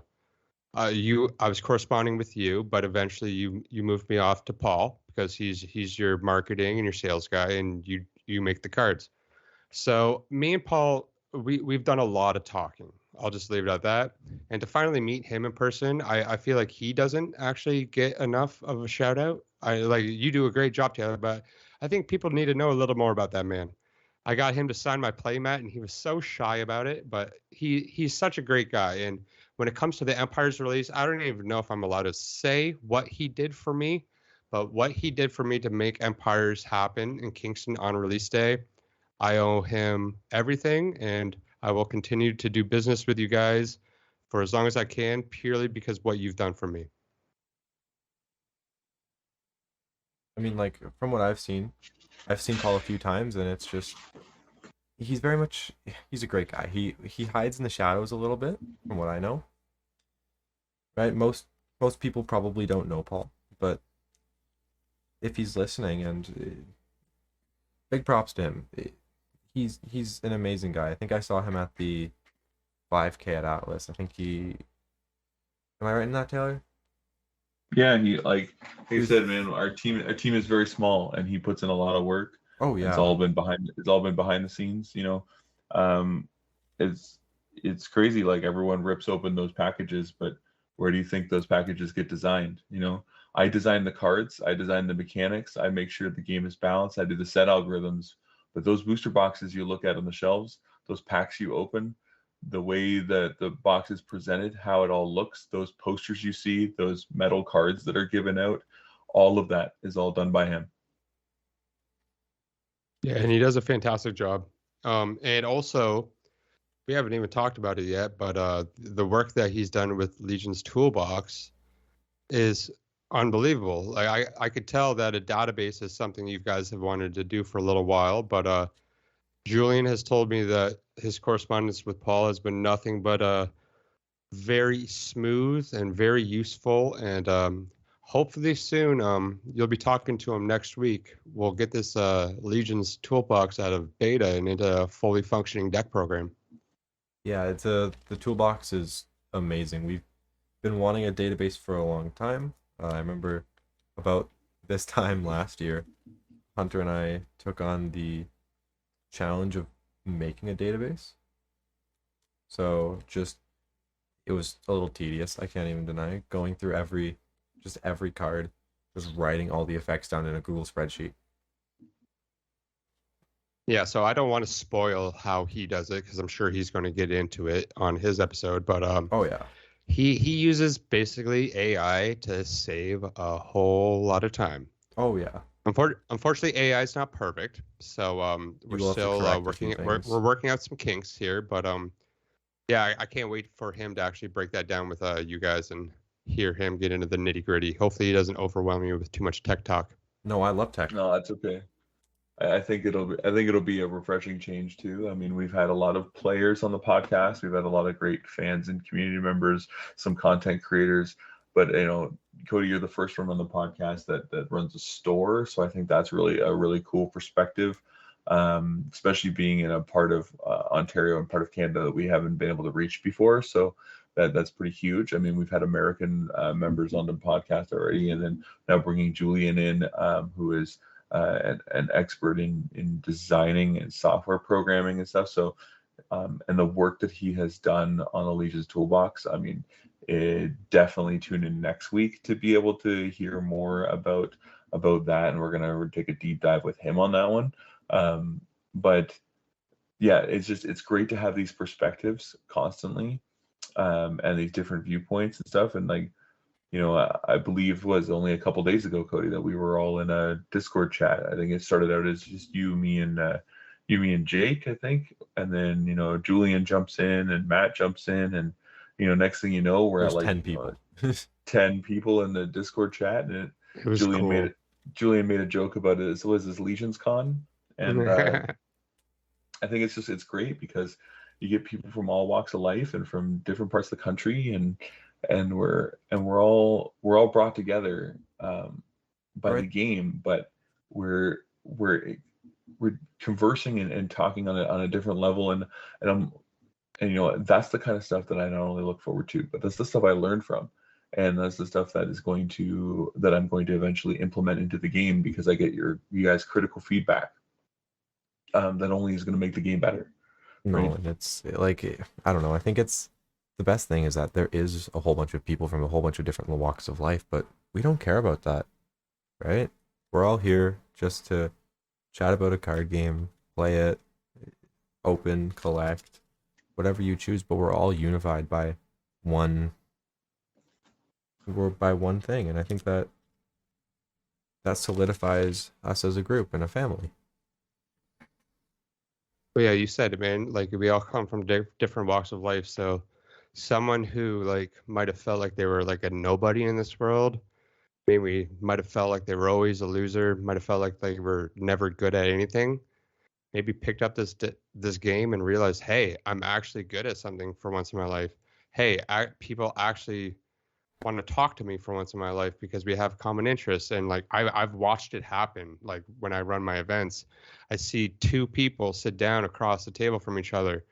was corresponding with you, but eventually you moved me off to Paul, because he's your marketing and your sales guy, and you make the cards. So me and Paul, we've done a lot of talking. I'll just leave it at that. And to finally meet him in person, I feel like he doesn't actually get enough of a shout out. You do a great job, Taylor, but I think people need to know a little more about that man. I got him to sign my playmat, and he was so shy about it, but he's such a great guy. And when it comes to the Empire's release, I don't even know if I'm allowed to say what he did for me, but what he did for me to make Empires happen in Kingston on release day, I owe him everything, and I will continue to do business with you guys for as long as I can, purely because what you've done for me. I mean, like from what I've seen Paul a few times, and it's just he's very much he's a great guy. He hides in the shadows a little bit, from what I know. Right? Most people probably don't know Paul, but if he's listening, and big props to him. He's an amazing guy. I think I saw him at the 5K at Atlas. I think he. Am I right in that, Taylor? Yeah, he like he Who's- said, man, our team is very small, and he puts in a lot of work. Oh It's yeah. all been behind the scenes, you know. Um, it's it's crazy. Like everyone rips open those packages, but where do you think those packages get designed? You know, I design the cards, I design the mechanics, I make sure the game is balanced, I do the set algorithms. But those booster boxes you look at on the shelves, those packs you open, the way that the box is presented, how it all looks, those posters you see, those metal cards that are given out, all of that is all done by him. Yeah, and he does a fantastic job. And also, we haven't even talked about it yet, but the work that he's done with Legion's Toolbox is unbelievable. Like I could tell that a database is something you guys have wanted to do for a little while, but Julian has told me that his correspondence with Paul has been nothing but very smooth and very useful. And hopefully soon, you'll be talking to him next week. We'll get this Legion's Toolbox out of beta and into a fully functioning deck program. Yeah, the toolbox is amazing. We've been wanting a database for a long time. I remember about this time last year, Hunter and I took on the challenge of making a database. So just it was a little tedious, I can't even deny, going through every card, just writing all the effects down in a Google spreadsheet. Yeah, so I don't want to spoil how he does it because I'm sure he's going to get into it on his episode. But Oh yeah. he uses basically AI to save a whole lot of time. Oh yeah. Unfortunately, AI is not perfect, so we're You will have to still correct a working. few We're things. working out some kinks here, but yeah, I can't wait for him to actually break that down with you guys and hear him get into the nitty gritty. Hopefully, he doesn't overwhelm you with too much tech talk. No, I love tech. No, that's okay. I think it'll be a refreshing change too. I mean, we've had a lot of players on the podcast. We've had a lot of great fans and community members, some content creators. But Cody, you're the first one on the podcast that runs a store, so I think that's really a really cool perspective, especially being in a part of Ontario and part of Canada that we haven't been able to reach before. So that's pretty huge. I mean, we've had American members on the podcast already, and then now bringing Julian in, who is an expert in designing and software programming and stuff. So, and the work that he has done on Alicia's Toolbox, I mean, definitely tune in next week to be able to hear more about that, and we're gonna take a deep dive with him on that one. But yeah, it's great to have these perspectives constantly, and these different viewpoints and stuff, and like I believe was only a couple days ago, Cody, that we were all in a Discord chat. I think it started out as just you, me, and Jake, I think, and then Julian jumps in and Matt jumps in, and next thing you know, we're There's at like 10 people. 10 people in the Discord chat, and It was Julian cool. Julian made a joke about it. So was this Legion's Con, and I think it's great because you get people from all walks of life and from different parts of the country, and we're all brought together by the Right. game, but we're conversing and talking on a different level, and that's the kind of stuff that I not only look forward to, but that's the stuff I learn from, and that's the stuff that I'm going to eventually implement into the game because I get you guys critical feedback that only is going to make the game better. No, Right. and it's like I don't know. I think it's the best thing is that there is a whole bunch of people from a whole bunch of different walks of life, but we don't care about that, right? We're all here just to chat about a card game, play it, open, collect, whatever you choose, but we're all unified by one thing, and I think that solidifies us as a group and a family. But yeah, you said it, man. Like we all come from different walks of life. So someone who like might have felt like they were like a nobody in this world maybe might have felt like they were always a loser, might have felt like they were never good at anything, maybe picked up this game and realized, hey, I'm actually good at something for once in my life. Hey, people actually want to talk to me for once in my life because we have common interests. And like I've watched it happen. Like when I run my events, I see two people sit down across the table from each other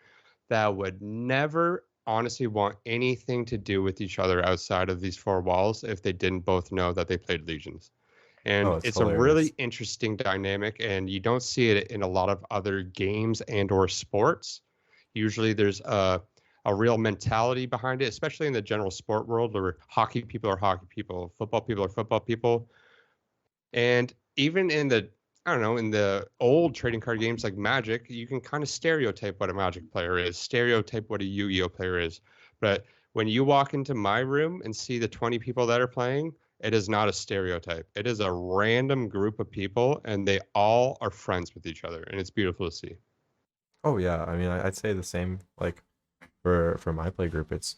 that would never honestly want anything to do with each other outside of these four walls if they didn't both know that they played Legions. Oh, And it's it's a hilarious. really interesting dynamic, and you don't see it in a lot of other games and or sports. Usually there's a real mentality behind it, especially in the general sport world where hockey people are hockey people, football people are football people. And even in the, I don't know, in the old trading card games like Magic, you can kind of stereotype what a Magic player is, stereotype what a Yu-Gi-Oh player is. But when you walk into my room and see the 20 people that are playing, it is not a stereotype. It is a random group of people, and they all are friends with each other, and it's beautiful to see. Oh yeah, I mean, I'd say the same. Like for my play group, it's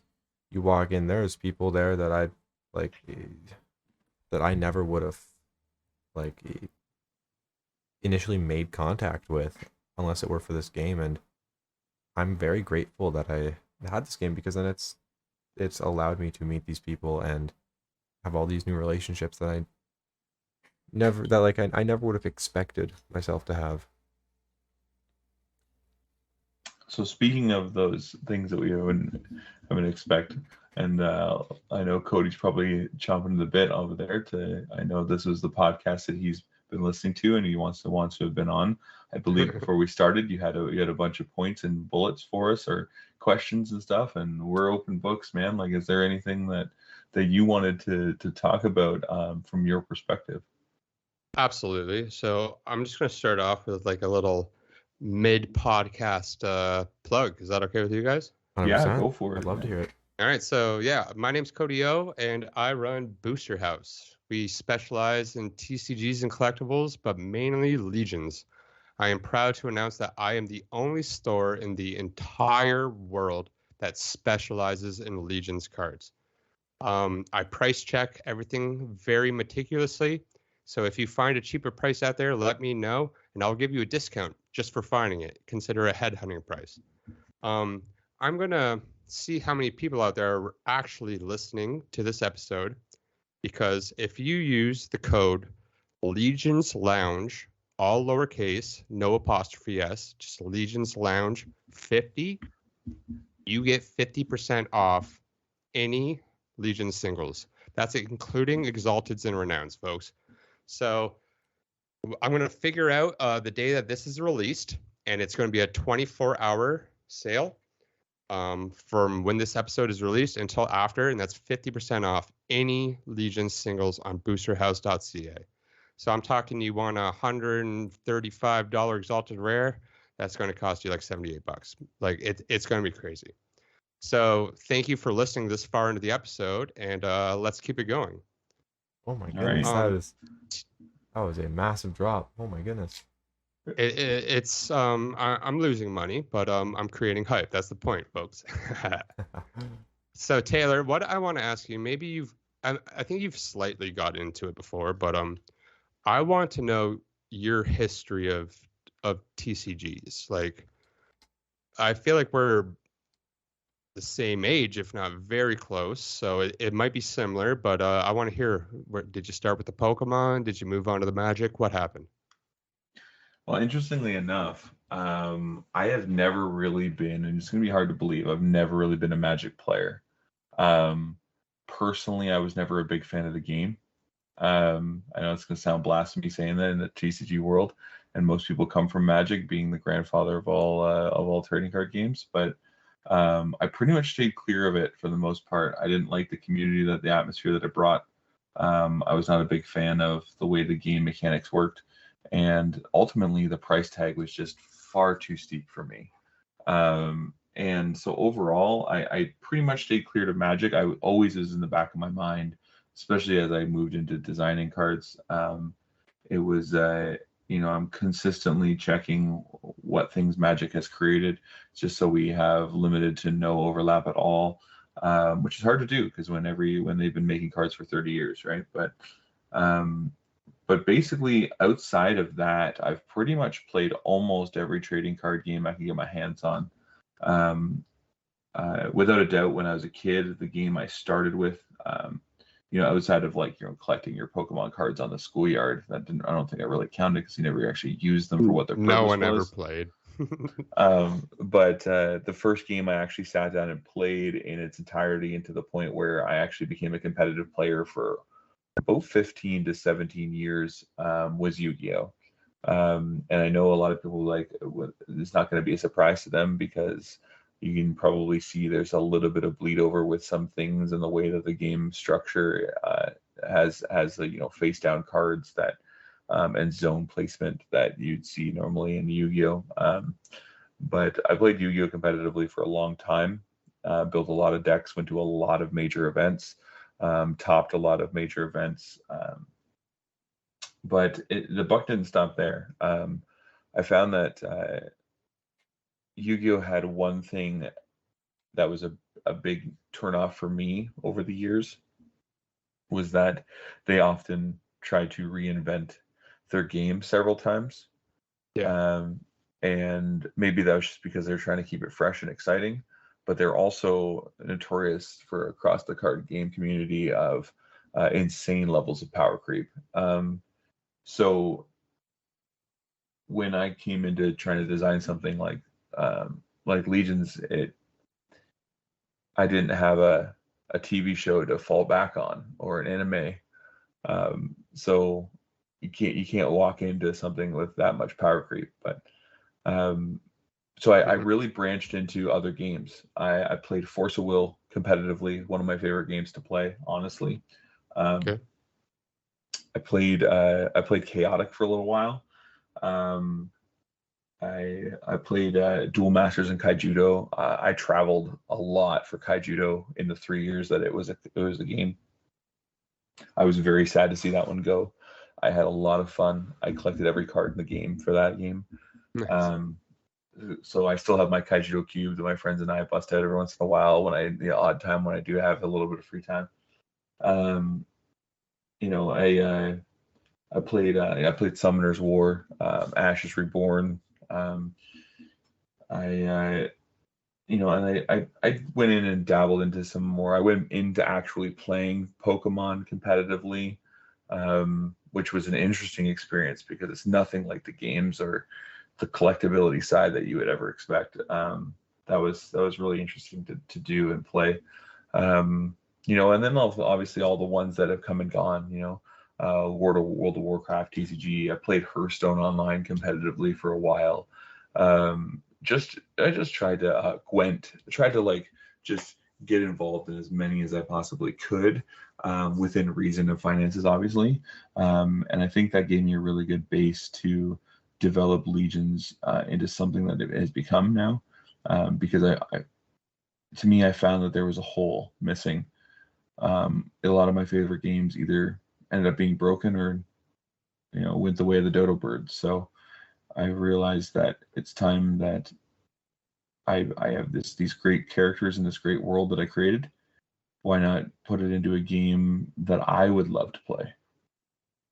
you walk in, there's people there that I like that I never would have like initially made contact with unless it were for this game, and I'm very grateful that I had this game because then it's allowed me to meet these people and have all these new relationships that I never would have expected myself to have. So speaking of those things that we wouldn't expect, and I know Cody's probably chomping the bit over there. I know this was the podcast that he's been listening to, and he wants to have been on. I believe before we started, you had a bunch of points and bullets for us, or questions and stuff, and we're open books, man. Like, is there anything that you wanted to talk about from your perspective? Absolutely. So I'm just going to start off with like a little mid podcast plug. Is that okay with you guys? Yeah, 100%. go for I'd it, love to man. hear it. All right. So, yeah, my name's Cody O, and I run Booster House. We specialize in TCGs and collectibles, but mainly Legions. I am proud to announce that I am the only store in the entire world that specializes in Legions cards. I price check everything very meticulously. So if you find a cheaper price out there, let me know, and I'll give you a discount just for finding it. Consider a headhunting price. Um, I'm gonna see how many people out there are actually listening to this episode, because if you use the code Legions Lounge, all lowercase, no apostrophe s, just Legions Lounge 50, you get 50% off any Legion singles. That's including Exalteds and Renowns, folks. So I'm going to figure out the day that this is released, and it's going to be a 24-hour sale from when this episode is released until after, and that's 50% off any Legion singles on boosterhouse.ca. So I'm talking, you want a $135 Exalted Rare, that's going to cost you like $78. Like it's going to be crazy. So thank you for listening this far into the episode, and let's keep it going. Oh my All right. goodness, that was a massive drop. Oh my goodness. It's I'm losing money, but I'm creating hype. That's the point, folks. So Taylor, what I want to ask you, maybe I think you've slightly got into it before, but I want to know your history of TCGs. Like, I feel like we're the same age, if not very close. So it might be similar, but I want to hear, did you start with the Pokemon? Did you move on to the Magic? What happened? Well, interestingly enough, I have never really been, and it's going to be hard to believe, I've never really been a Magic player. Um, Personally, I was never a big fan of the game. I know it's going to sound blasphemy saying that in the TCG world, and most people come from Magic, being the grandfather of all trading card games. But I pretty much stayed clear of it for the most part. I didn't like the community, the atmosphere that it brought. I was not a big fan of the way the game mechanics worked, and ultimately the price tag was just far too steep for me. And so overall, I pretty much stayed clear of Magic. I always was in the back of my mind, especially as I moved into designing cards. It was, I'm consistently checking what things Magic has created, just so we have limited to no overlap at all, which is hard to do because when they've been making cards for 30 years, right? But But basically, outside of that, I've pretty much played almost every trading card game I can get my hands on. Um, without a doubt, when I was a kid, the game I started with, outside of like collecting your Pokemon cards on the schoolyard, I don't think I really counted because you never actually used them for what their No purpose one ever was. played. But the first game I actually sat down and played in its entirety, and to the point where I actually became a competitive player for about 15 to 17 years, was Yu-Gi-Oh! And I know a lot of people it's not going to be a surprise to them because you can probably see there's a little bit of bleed over with some things in the way that the game structure has the face down cards that and zone placement that you'd see normally in Yu-Gi-Oh! But I played Yu-Gi-Oh! Competitively for a long time, built a lot of decks, went to a lot of major events, topped a lot of major events. But the buck didn't stop there. I found that Yu-Gi-Oh! Had one thing that was a big turnoff for me over the years, was that they often tried to reinvent their game several times. Yeah. And maybe that was just because they're trying to keep it fresh and exciting, but they're also notorious for across the card game community of insane levels of power creep. So when I came into trying to design something like Legions, I didn't have a TV show to fall back on or an anime. So you can't walk into something with that much power creep. But so I really branched into other games. I played Force of Will competitively, one of my favorite games to play, honestly. Okay. I played Chaotic for a little while. I played Duel Masters and Kaijudo. I traveled a lot for Kaijudo in the 3 years that it was a game. I was very sad to see that one go. I had a lot of fun. I collected every card in the game for that game. Nice. So I still have my Kaijudo cube that my friends and I bust out every once in a while the odd time when I do have a little bit of free time. I played Summoner's War, Ashes Reborn. I went in and dabbled into some more. I went into actually playing Pokemon competitively, which was an interesting experience because it's nothing like the games or the collectability side that you would ever expect. That was really interesting to do and play. And then obviously all the ones that have come and gone. World of Warcraft, TCG. I played Hearthstone online competitively for a while. I just tried to just get involved in as many as I possibly could, within reason of finances, obviously. And I think that gave me a really good base to develop Legions into something that it has become now. Because to me, I found that there was a hole missing. A lot of my favorite games either ended up being broken or went the way of the dodo bird. So I realized that it's time that I have these great characters in this great world that I created. Why not put it into a game that I would love to play?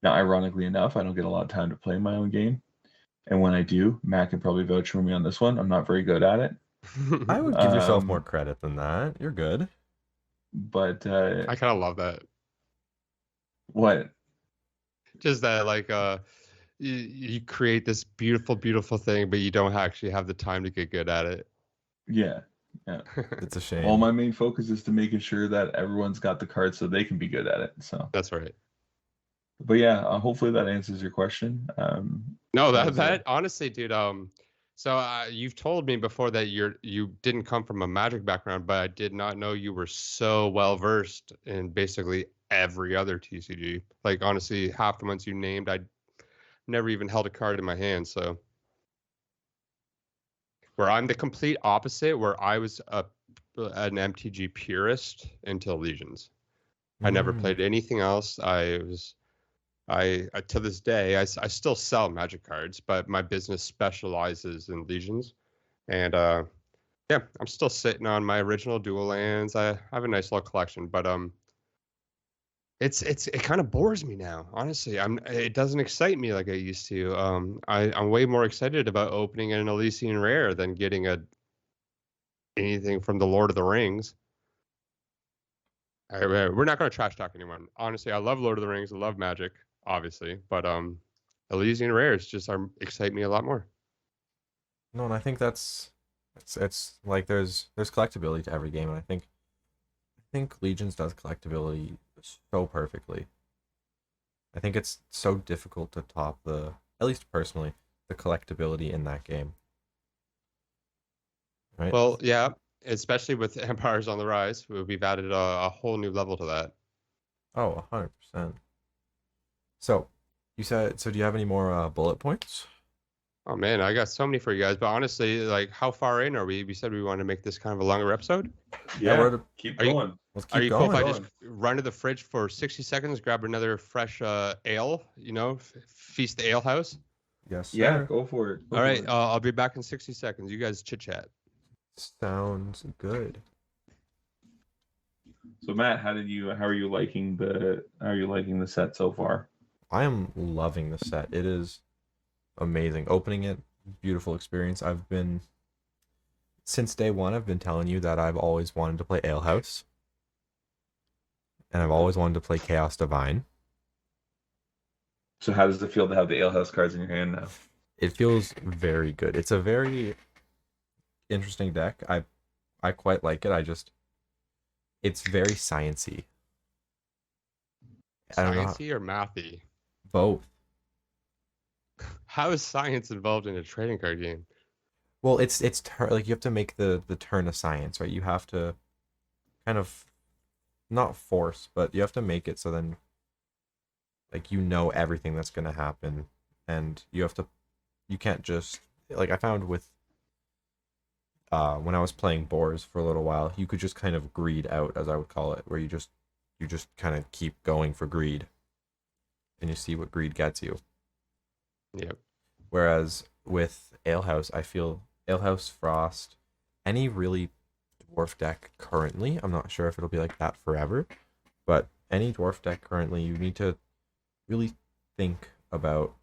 Now, ironically enough, I don't get a lot of time to play my own game, and when I do, Matt can probably vouch for me on this one. I'm not very good at it. I would give yourself more credit than that. You're good. But I kind of love that. What? Just that, like, you create this beautiful, beautiful thing, but you don't actually have the time to get good at it. Yeah. It's a shame. All my main focus is to making sure that everyone's got the cards so they can be good at it. So That's right. But yeah, hopefully that answers your question. No, that honestly, dude. So you've told me before that you didn't come from a Magic background, but I did not know you were so well versed in basically every other TCG. Like honestly, half the ones you named, I never even held a card in my hand. So where I'm the complete opposite, where I was an MTG purist until Legions. I never played anything else. I to this day, I still sell Magic cards, but my business specializes in Legions. And yeah, I'm still sitting on my original dual lands. I have a nice little collection, but it kind of bores me now, honestly. It doesn't excite me like I used to. I'm way more excited about opening an Elysian Rare than getting anything from the Lord of the Rings. We're not going to trash talk anyone. Honestly, I love Lord of the Rings. I love Magic, obviously, but Elysian Rares just excite me a lot more. No, and I think it's like there's collectability to every game, and I think Legions does collectability so perfectly. I think it's so difficult to top at least personally, the collectability in that game, right? Well, yeah, especially with Empires on the Rise, we've added a whole new level to that. Oh, 100%. So, so do you have any more bullet points? Oh man, I got so many for you guys. But honestly, like, how far in are we? We said we wanted to make this kind of a longer episode. Yeah, Yeah, keep Are you- going. let's Are keep you cool if I going. just run to the fridge for 60 seconds, grab another fresh ale, feast the ale house? Yes, Yeah, sir. go for it. Go All for right, it. I'll be back in 60 seconds. You guys chit chat. Sounds good. So Matt, how are you liking the set so far? I am loving the set. It is amazing. Opening it, beautiful experience. Since day one, I've been telling you that I've always wanted to play Alehouse, and I've always wanted to play Chaos Divine. So how does it feel to have the Alehouse cards in your hand now? It feels very good. It's a very interesting deck. I quite like it. It's very sciencey. I don't know Sciencey or mathy? both. How is science involved in a trading card game? Well, like you have to make the turn of science, right? You have to kind of not force, but you have to make it so then like everything that's gonna happen, and you can't just like I found with when I was playing boars for a little while, you could just kind of greed out, as I would call it, where you just kind of keep going for greed, and you see what greed gets you. Yep. Whereas with Alehouse, I feel Alehouse Frost, any really dwarf deck currently, I'm not sure if it'll be like that forever, but any dwarf deck currently, you need to really think about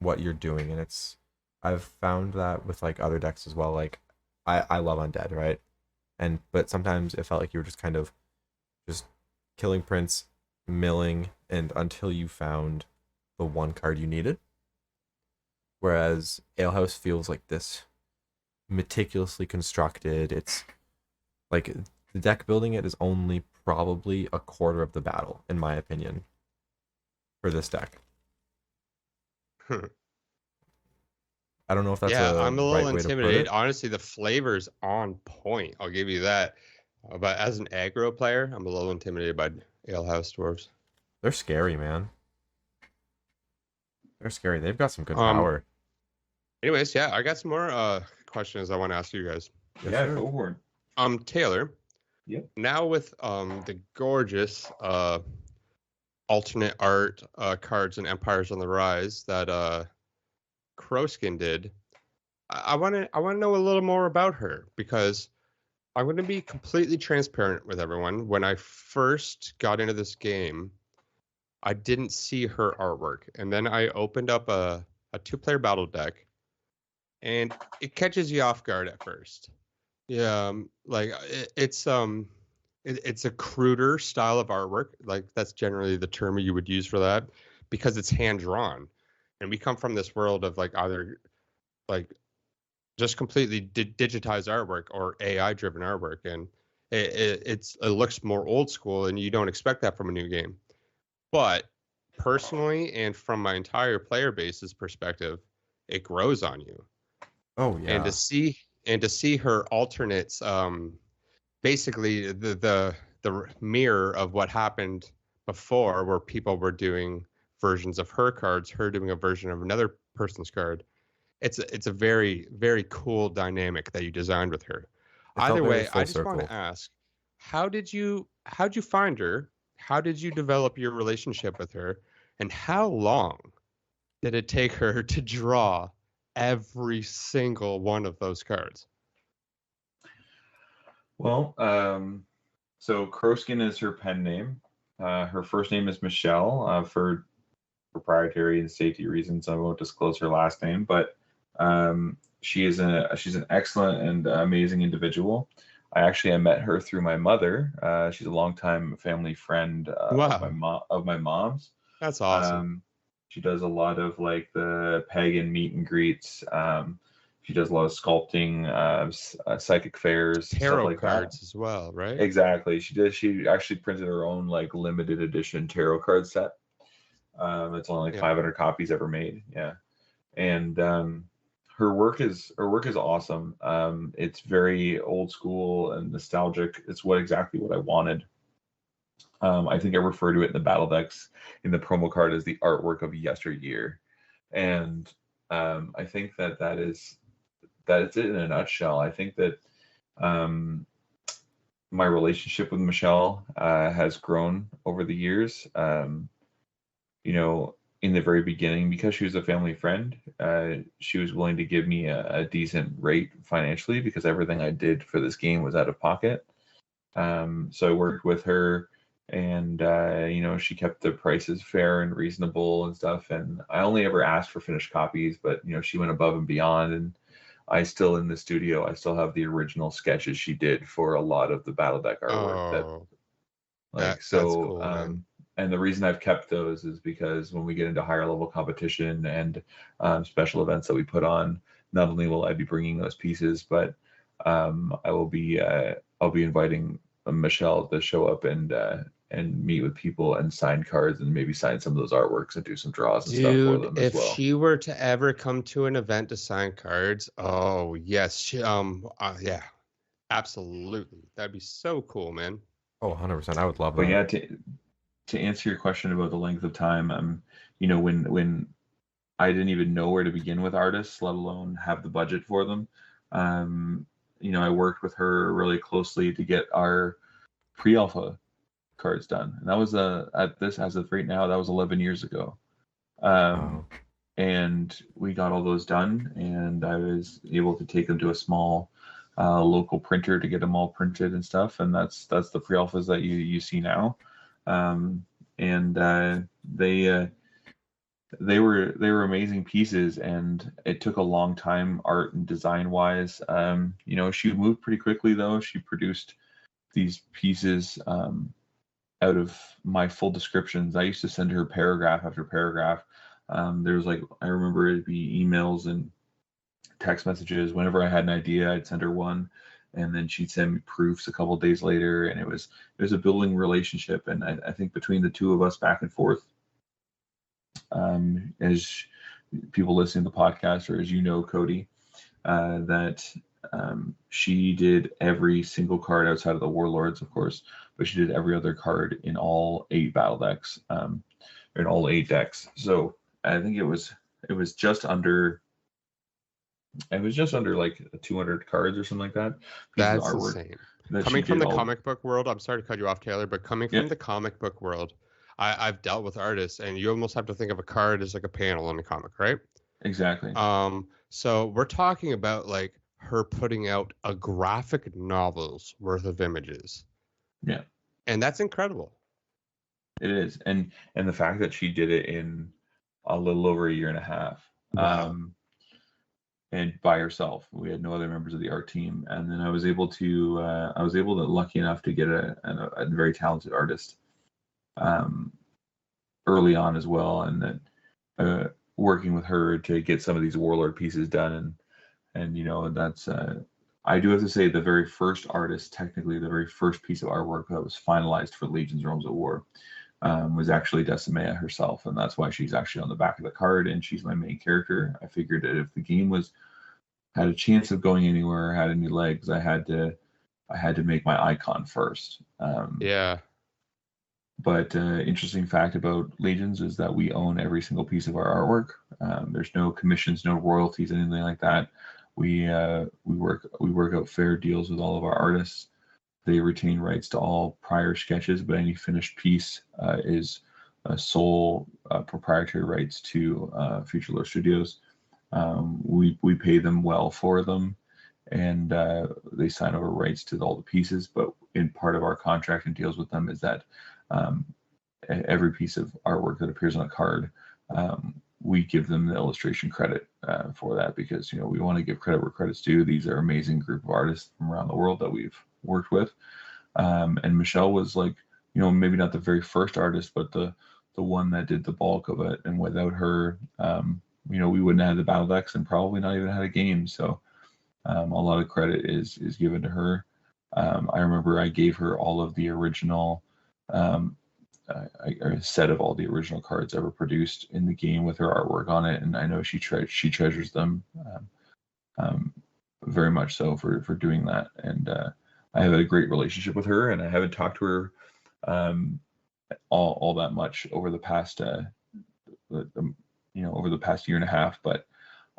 what you're doing, and I've found that with like other decks as well. Like I love undead, right? But sometimes it felt like you were just kind of just killing prints, milling, and until you found the one card you needed. Whereas Alehouse feels like this meticulously constructed. It's like the deck building it is only probably a quarter of the battle, in my opinion, for this deck. I don't know if that's Yeah, a I'm a right little way to put intimidated. it. Honestly, the flavor's on point. I'll give you that. But as an aggro player, I'm a little intimidated by Alehouse Dwarves. They're scary, man. They're scary. They've got some good Um, power. Anyways, yeah, I got some more questions I want to ask you guys. Yes, Yeah, sir. go for it. Taylor. Yep. Now with the gorgeous alternate art cards and Empires on the Rise that Crowskin did, I want to know a little more about her, because I'm going to be completely transparent with everyone. When I first got into this game, I didn't see her artwork, and then I opened up a 2-player battle deck, and it catches you off guard at first. Yeah, it's a cruder style of artwork. Like, that's generally the term you would use for that, because it's hand drawn, and we come from this world of like either like just completely digitized artwork or AI driven artwork, and it looks more old school, and you don't expect that from a new game. But personally, and from my entire player base's perspective, it grows on you. Oh And yeah. to see her alternates, basically the mirror of what happened before, where people were doing versions of her cards, her doing a version of another person's card. It's a very, very cool dynamic that you designed with her. It felt Either very way, I full just want circle. to ask, how'd you find her? How did you develop your relationship with her? And how long did it take her to draw every single one of those cards? Well, so Crowskin is her pen name. Her first name is Michelle. For proprietary and safety reasons, I won't disclose her last name, but she's an excellent and amazing individual. I met her through my mother. She's a longtime family friend Wow, of my mom's. that's awesome. Um, she does a lot of like the pagan meet and greets. She does a lot of sculpting, psychic fairs, stuff Tarot like that. cards as well, right? Exactly. She did. She actually printed her own like limited edition tarot card set. It's only like Yeah. 500 copies ever made. Yeah, and her work is awesome. It's very old school and nostalgic. It's exactly what I wanted. I think I refer to it in the battle decks in the promo card as the artwork of yesteryear, and I think that is it in a nutshell. I think that um, my relationship with Michelle has grown over the years. You know, in the very beginning, because she was a family friend, she was willing to give me a decent rate financially because everything I did for this game was out of pocket. So I worked with her, and she kept the prices fair and reasonable and stuff. And I only ever asked for finished copies, but she went above and beyond. And I still in the studio, I still have the original sketches she did for a lot of the battle deck artwork that Oh, like that's so. cool, man. And the reason I've kept those is because when we get into higher level competition and special events that we put on, not only will I be bringing those pieces, but I'll be inviting Michelle to show up and meet with people and sign cards and maybe sign some of those artworks and do some draws and stuff for Dude, them as if well. she were to ever come to an event to sign cards, oh yes, yeah, absolutely. That'd be so cool, man. Oh, 100%. I would love But that. yeah, to answer your question about the length of time, when I didn't even know where to begin with artists, let alone have the budget for them. Um, I worked with her really closely to get our pre-alpha cards done, and that was at this as of right now, that was 11 years ago. Um, Wow. and we got all those done, and I was able to take them to a small local printer to get them all printed and stuff, and that's the pre-alphas that you see now. Um, and they were amazing pieces, and it took a long time art and design wise. She moved pretty quickly though. She produced these pieces out of my full descriptions. I used to send her paragraph after paragraph. There was like, I remember it'd be emails and text messages. Whenever I had an idea, I'd send her one, and then she'd send me proofs a couple days later. And it was a building relationship. And I think between the two of us back and forth, as people listening to the podcast, or as you know, Cody, that she did every single card outside of the Warlords, of course, but she did every other card in all 8 battle decks, in all 8 decks. So I think it was just under like 200 cards or something like that, pieces of That's artwork insane. that she Coming from did the all. comic book world, I'm sorry to cut you off, Taylor, but coming Yeah, from the comic book world, I've dealt with artists, and you almost have to think of a card as like a panel in a comic, right? exactly. So we're talking about like her putting out a graphic novel's worth of images, Yeah, and that's incredible. it is. And the fact that she did it in a little over a year and a half. Wow. And by herself. We had no other members of the art team. And then I was able to lucky enough to get a very talented artist um, early on as well, and then working with her to get some of these warlord pieces done. And that's I do have to say the very first artist, technically the very first piece of artwork that was finalized for Legion's Realms at War. Was actually Decimea herself, and that's why she's actually on the back of the card, and she's my main character. I figured that if the game had a chance of going anywhere, had any legs, I had to make my icon first. Yeah. But interesting fact about Legions is that we own every single piece of our artwork. There's no commissions, no royalties, anything like that. We work out fair deals with all of our artists. They retain rights to all prior sketches, but any finished piece is sole proprietary rights to Future Lore Studios. We pay them well for them, and they sign over rights to all the pieces. But in part of our contract and deals with them is that every piece of artwork that appears on a card, we give them the illustration credit for that, because we want to give credit where credit's due. These are amazing group of artists from around the world that we've worked with, and Michelle was like, maybe not the very first artist, but the one that did the bulk of it. And without her, we wouldn't have the battle decks and probably not even had a game. So a lot of credit is given to her. I remember I gave her all of the original, a set of all the original cards ever produced in the game with her artwork on it, and I know she treasures them very much so for doing that. And I have a great relationship with her, and I haven't talked to her all that much over the past over the past year and a half, but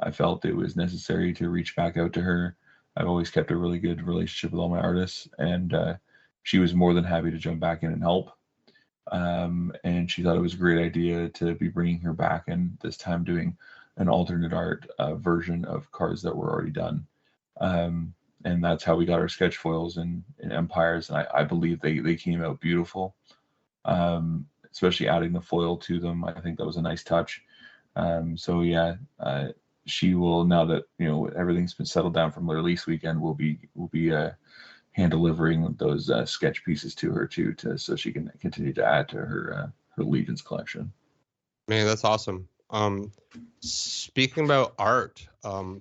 I felt it was necessary to reach back out to her. I've always kept a really good relationship with all my artists, and she was more than happy to jump back in and help. And she thought it was a great idea to be bringing her back, and this time doing an alternate art version of cards that were already done. And that's how we got our sketch foils in Empires, and I believe they came out beautiful. Especially adding the foil to them, I think that was a nice touch. So yeah, she will, now that everything's been settled down from release weekend, we'll be hand delivering those sketch pieces to her too, so she can continue to add to her Legions collection. Man, that's awesome. Speaking about art,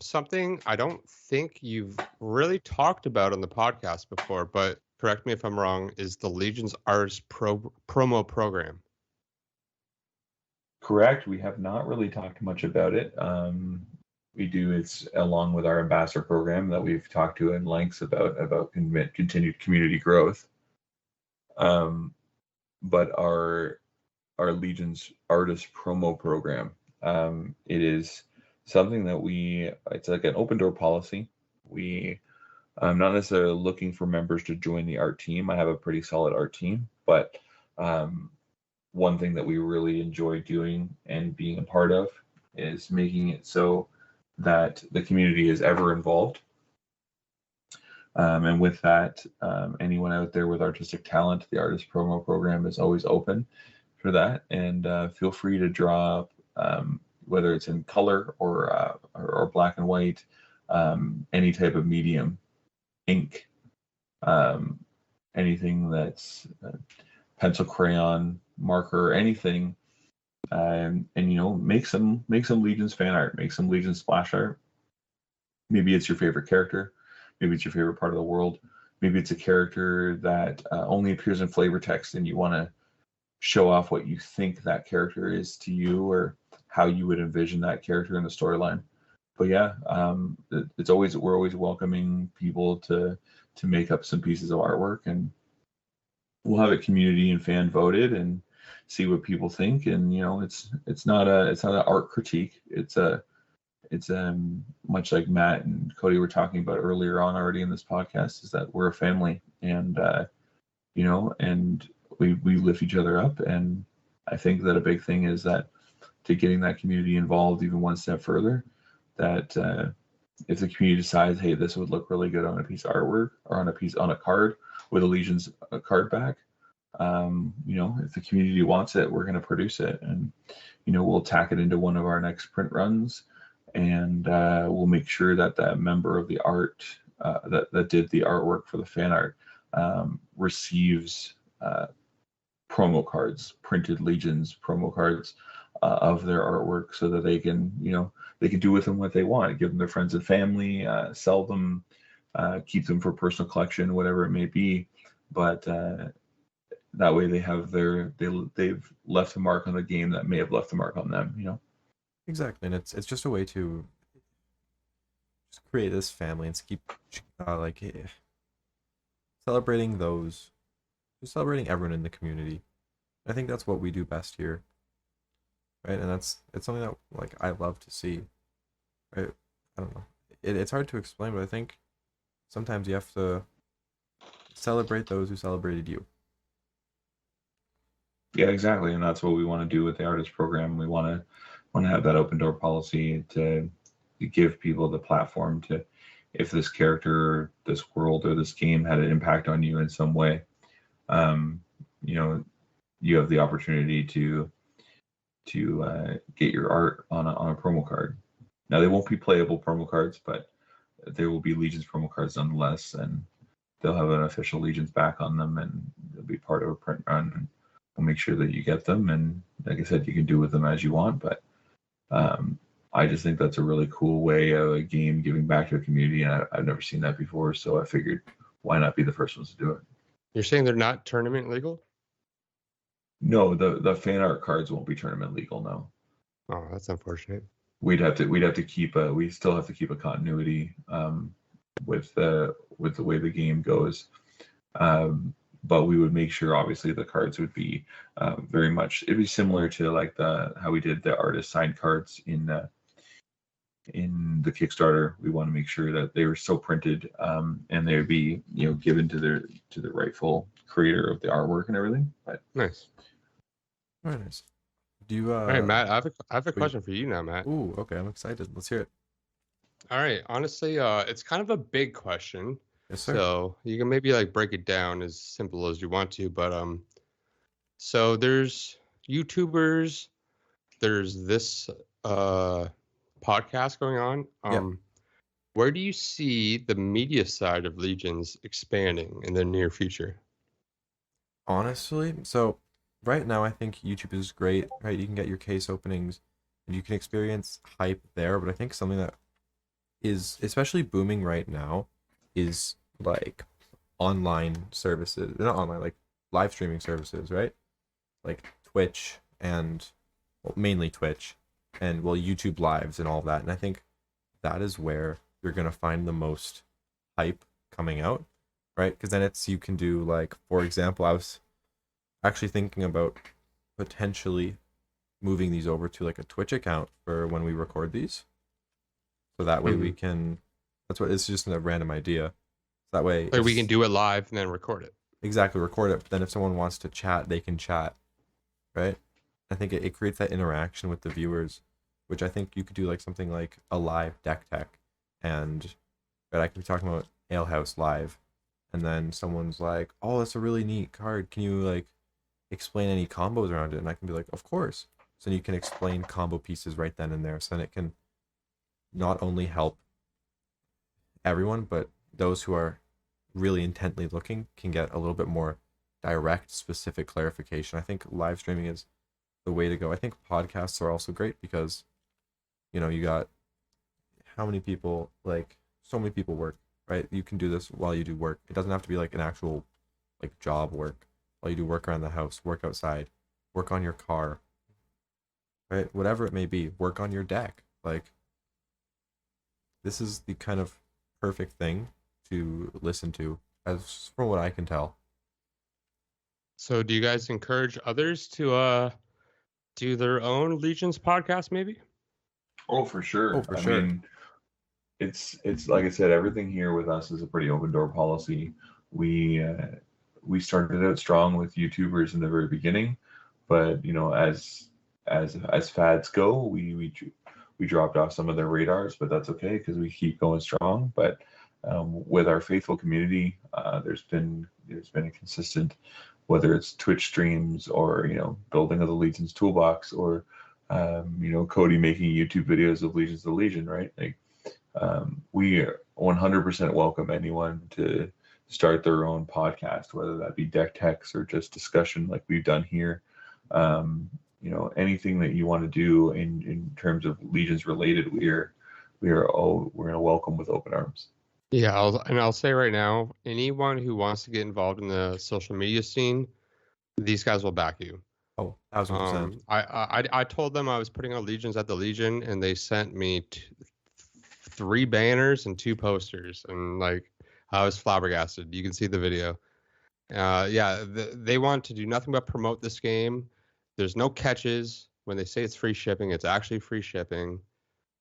something I don't think you've really talked about on the podcast before, but correct me if I'm wrong, is the Legions Artist promo program. Correct. We have not really talked much about it. We do. It's along with our ambassador program that we've talked to in lengths about continued community growth. But our Legions Artist promo program, it is something that it's like an open door policy. I'm not necessarily looking for members to join the art team. I have a pretty solid art team, but one thing that we really enjoy doing and being a part of is making it so that the community is ever involved. And with that, anyone out there with artistic talent, the Artist Promo Program is always open for that. And feel free to draw up, whether it's in color or black and white, any type of medium, ink, anything that's pencil, crayon, marker, anything. And make some Legions fan art, make some Legions splash art. Maybe it's your favorite character, maybe it's your favorite part of the world, maybe it's a character that only appears in flavor text, and you want to show off what you think that character is to you, or how you would envision that character in the storyline. But yeah, we're always welcoming people to make up some pieces of artwork, and we'll have it community and fan voted and see what people think. And it's not an art critique. It's much like Matt and Cody were talking about earlier on already in this podcast, is that we're a family, and and we lift each other up. And I think that a big thing is that to getting that community involved even one step further, that if the community decides, hey, this would look really good on a piece of artwork or on a card with a Legions card back, if the community wants it, we're going to produce it, and we'll tack it into one of our next print runs, and we'll make sure that that member of the art that did the artwork for the fan art receives promo cards, printed Legions promo cards of their artwork, so that they can do with them what they want, give them their friends and family, sell them, keep them for personal collection, whatever it may be. But that way they've left a mark on the game that may have left a mark on them. Exactly, and it's just a way to just create this family and keep celebrating celebrating everyone in the community. I think that's what we do best here, right? And it's something that I love to see, right? I don't know, it's hard to explain, but I think sometimes you have to celebrate those who celebrated you. Yeah, exactly, and that's what we want to do with the artist program. We want to have that open door policy to give people the platform to, if this character, this world, or this game had an impact on you in some way, you have the opportunity to get your art on a promo card. Now they won't be playable promo cards, but there will be Legions promo cards nonetheless, and they'll have an official Legions back on them, and they'll be part of a print run. And we'll make sure that you get them, and like I said, you can do with them as you want. But I just think that's a really cool way of a game giving back to a community, and I've never seen that before, so I figured why not be the first ones to do it. You're saying they're not tournament legal? No, the fan art cards won't be tournament legal. No, Oh, that's unfortunate. we'd have to keep we still have to keep a continuity with the way the game goes. But we would make sure, obviously, the cards would be very much. It'd be similar to like how we did the artist signed cards in the Kickstarter. We want to make sure that they were still printed, and they would be given to the rightful creator of the artwork and everything. But Nice. Very nice. Do you All right, Matt. I have a wait. question for you now, Matt. Ooh, okay, I'm excited. Let's hear it. All right. Honestly, it's kind of a big question. Yes, sir. So you can maybe like break it down as simple as you want to, but so there's YouTubers, there's this podcast going on. Yep. Where do you see the media side of Legions expanding in the near future? Honestly, so right now I think YouTube is great, right? You can get your case openings and you can experience hype there, but I think something that is especially booming right now is like online services. Not online, like live streaming services, right? Like Twitch and mainly Twitch and YouTube lives and all of that. And I think that is where you're going to find the most hype coming out, right? Because then you can do like, for example, I was actually thinking about potentially moving these over to like a Twitch account for when we record these. So that way we can, it's just a random idea. That way Like we can do it live and then record it. Exactly, record it. But then if someone wants to chat, they can chat, right? I think it creates that interaction with the viewers, which I think you could do like something like a live deck tech, and I could be talking about Alehouse live, and then someone's like, "Oh, that's a really neat card. Can you like explain any combos around it?" And I can be like, "Of course." So you can explain combo pieces right then and there. So then it can not only help everyone, but those who are really intently looking can get a little bit more direct, specific clarification. I think live streaming is the way to go. I think podcasts are also great because, you got how many people, like so many people work, right? You can do this while you do work. It doesn't have to be like an actual like job work. While you do work around the house, work outside, work on your car, right? Whatever it may be, work on your deck. Like, this is the kind of perfect thing to listen to, as from what I can tell. So do you guys encourage others to do their own Legions podcast maybe? Oh, for sure. Oh, for sure. I mean, it's like I said, everything here with us is a pretty open door policy. We started out strong with YouTubers in the very beginning, but as fads go, we dropped off some of their radars, but that's okay because we keep going strong. But with our faithful community, there's been a consistent, whether it's Twitch streams or building of the Legions toolbox or Cody making YouTube videos of Legions of Legion, right? Like we 100% welcome anyone to start their own podcast, whether that be deck techs or just discussion like we've done here. Anything that you want to do in terms of Legions related, we're going to welcome with open arms. Yeah, I'll say right now, anyone who wants to get involved in the social media scene, these guys will back you. Oh, 1000%. I told them I was putting on Legions at the Legion, and they sent me 3 banners and 2 posters, and like I was flabbergasted. You can see the video. They want to do nothing but promote this game. There's no catches. When they say it's free shipping, it's actually free shipping.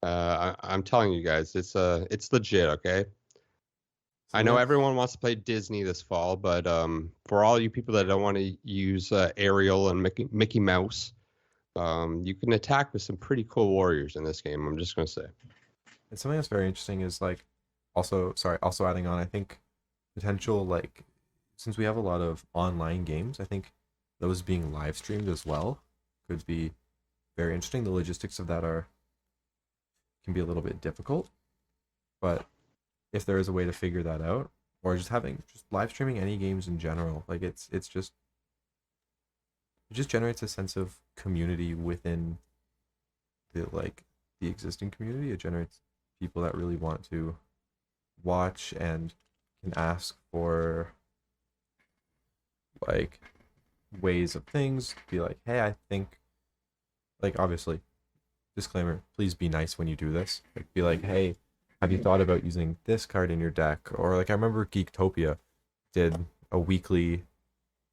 I'm telling you guys, it's legit. Okay. I know everyone wants to play Disney this fall, but for all you people that don't want to use Ariel and Mickey Mouse, you can attack with some pretty cool warriors in this game. I'm just going to say. And something that's very interesting is like, also adding on, I think potential, like, since we have a lot of online games, I think those being live streamed as well could be very interesting. The logistics of that can be a little bit difficult, but if there is a way to figure that out, or just live streaming any games in general, like it just generates a sense of community within the existing community. It generates people that really want to watch and can ask for like ways of things, be like, hey, I think, like, obviously, disclaimer, please be nice when you do this. Like, be like, hey, have you thought about using this card in your deck? Or like, I remember Geektopia did a weekly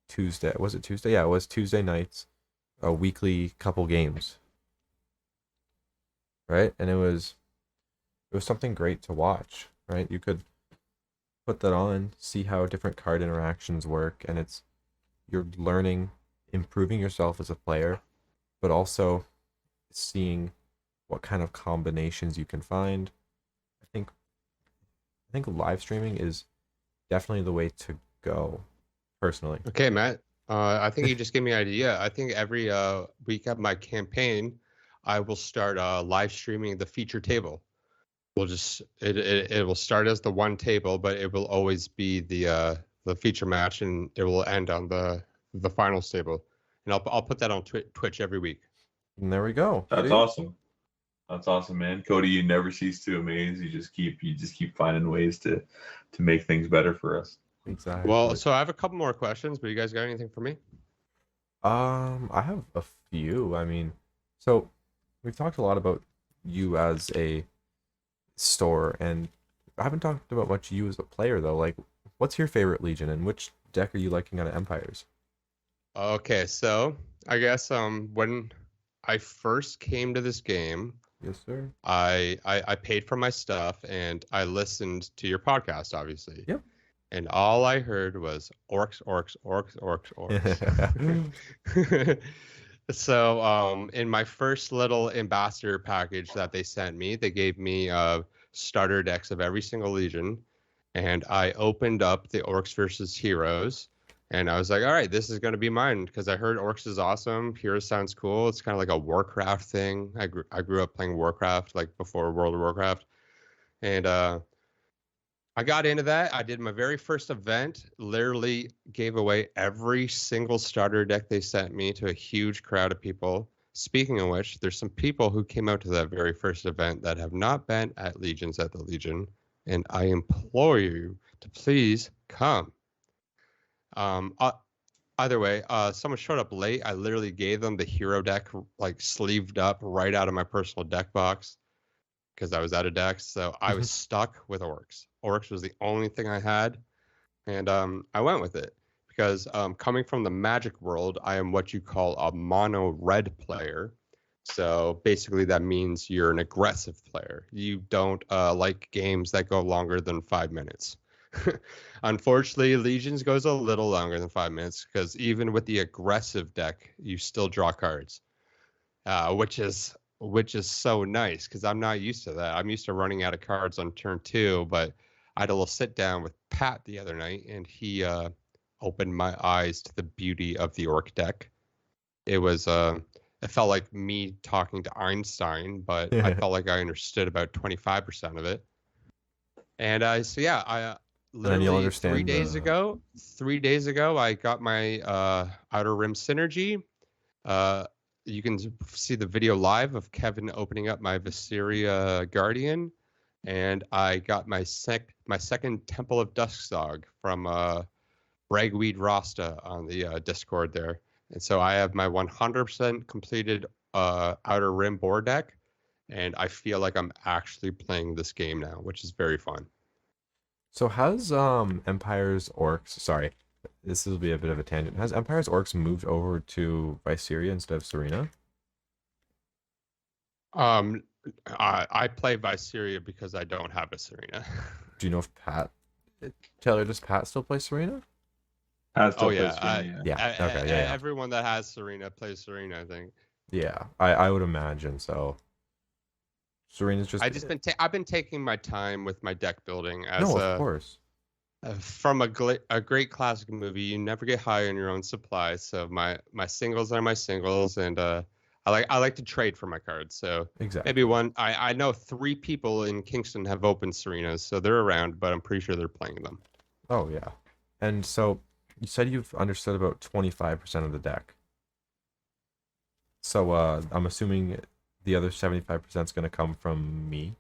Tuesday. Was it Tuesday? Yeah, it was Tuesday nights, a weekly couple games. Right? And it was something great to watch, right? You could put that on, see how different card interactions work, and you're learning, improving yourself as a player, but also seeing what kind of combinations you can find. I think live streaming is definitely the way to go, personally. Okay, Matt. I think you just gave me an idea. I think every week of my campaign, I will start live streaming the feature table. We'll just it will start as the one table, but it will always be the feature match, and it will end on the finals table. And I'll put that on Twitch every week. And there we go. That's See? awesome. That's awesome, man. Cody, you never cease to amaze. You just keep finding ways to make things better for us. Exactly. Well, so I have a couple more questions, but you guys got anything for me? I have a few. I mean, so we've talked a lot about you as a store, and I haven't talked about much you as a player though. Like, what's your favorite Legion, and which deck are you liking out of Empires? Okay, so I guess when I first came to this game, Yes, sir. I paid for my stuff and I listened to your podcast, obviously. Yep. And all I heard was orcs, orcs, orcs, orcs, orcs. So in my first little ambassador package that they sent me, they gave me starter decks of every single Legion, and I opened up the Orcs versus Heroes, and I was like, all right, this is going to be mine, because I heard Orcs is awesome. Heroes sounds cool. It's kind of like a Warcraft thing. I grew up playing Warcraft, like before World of Warcraft. And I got into that. I did my very first event, literally gave away every single starter deck they sent me to a huge crowd of people. Speaking of which, there's some people who came out to that very first event that have not been at Legions at the Legion, and I implore you to please come. Either way, someone showed up late. I literally gave them the hero deck, like sleeved up right out of my personal deck box, because I was out of decks. So I was stuck with Orcs. Orcs was the only thing I had, and I went with it because coming from the Magic world, I am what you call a mono red player. So basically that means you're an aggressive player. You don't like games that go longer than 5 minutes. Unfortunately, Legions goes a little longer than 5 minutes, because even with the aggressive deck, you still draw cards, which is so nice, because I'm not used to that. I'm used to running out of cards on turn 2, but I had a little sit down with Pat the other night, and he opened my eyes to the beauty of the Orc deck. It was it felt like me talking to Einstein, but I felt like I understood about 25% of it. And so yeah, I literally 3 days ago, I got my Outer Rim Synergy. You can see the video live of Kevin opening up my Visceria Guardian, and I got my second Temple of Duskdog from Ragweed Rasta on the Discord there. And so I have my 100% completed Outer Rim board deck, and I feel like I'm actually playing this game now, which is very fun. So has Empire's Orcs, sorry, this will be a bit of a tangent. Has Empire's Orcs moved over to Visceria instead of Serena? I play Visceria because I don't have a Serena. Do you know if Taylor, does Pat still play Serena? Oh yeah, yeah. Everyone that has Serena plays Serena, I think. Yeah, I would imagine so. Serena's just. I've been taking my time with my deck building. As no, of course. From a great classic movie, you never get high on your own supply. So my singles are my singles, and I like to trade for my cards. So maybe Exactly. one. I know 3 people in Kingston have open Serenas, so they're around, but I'm pretty sure they're playing them. Oh yeah. And so you said you've understood about 25% of the deck. So I'm assuming the other 75% is going to come from me.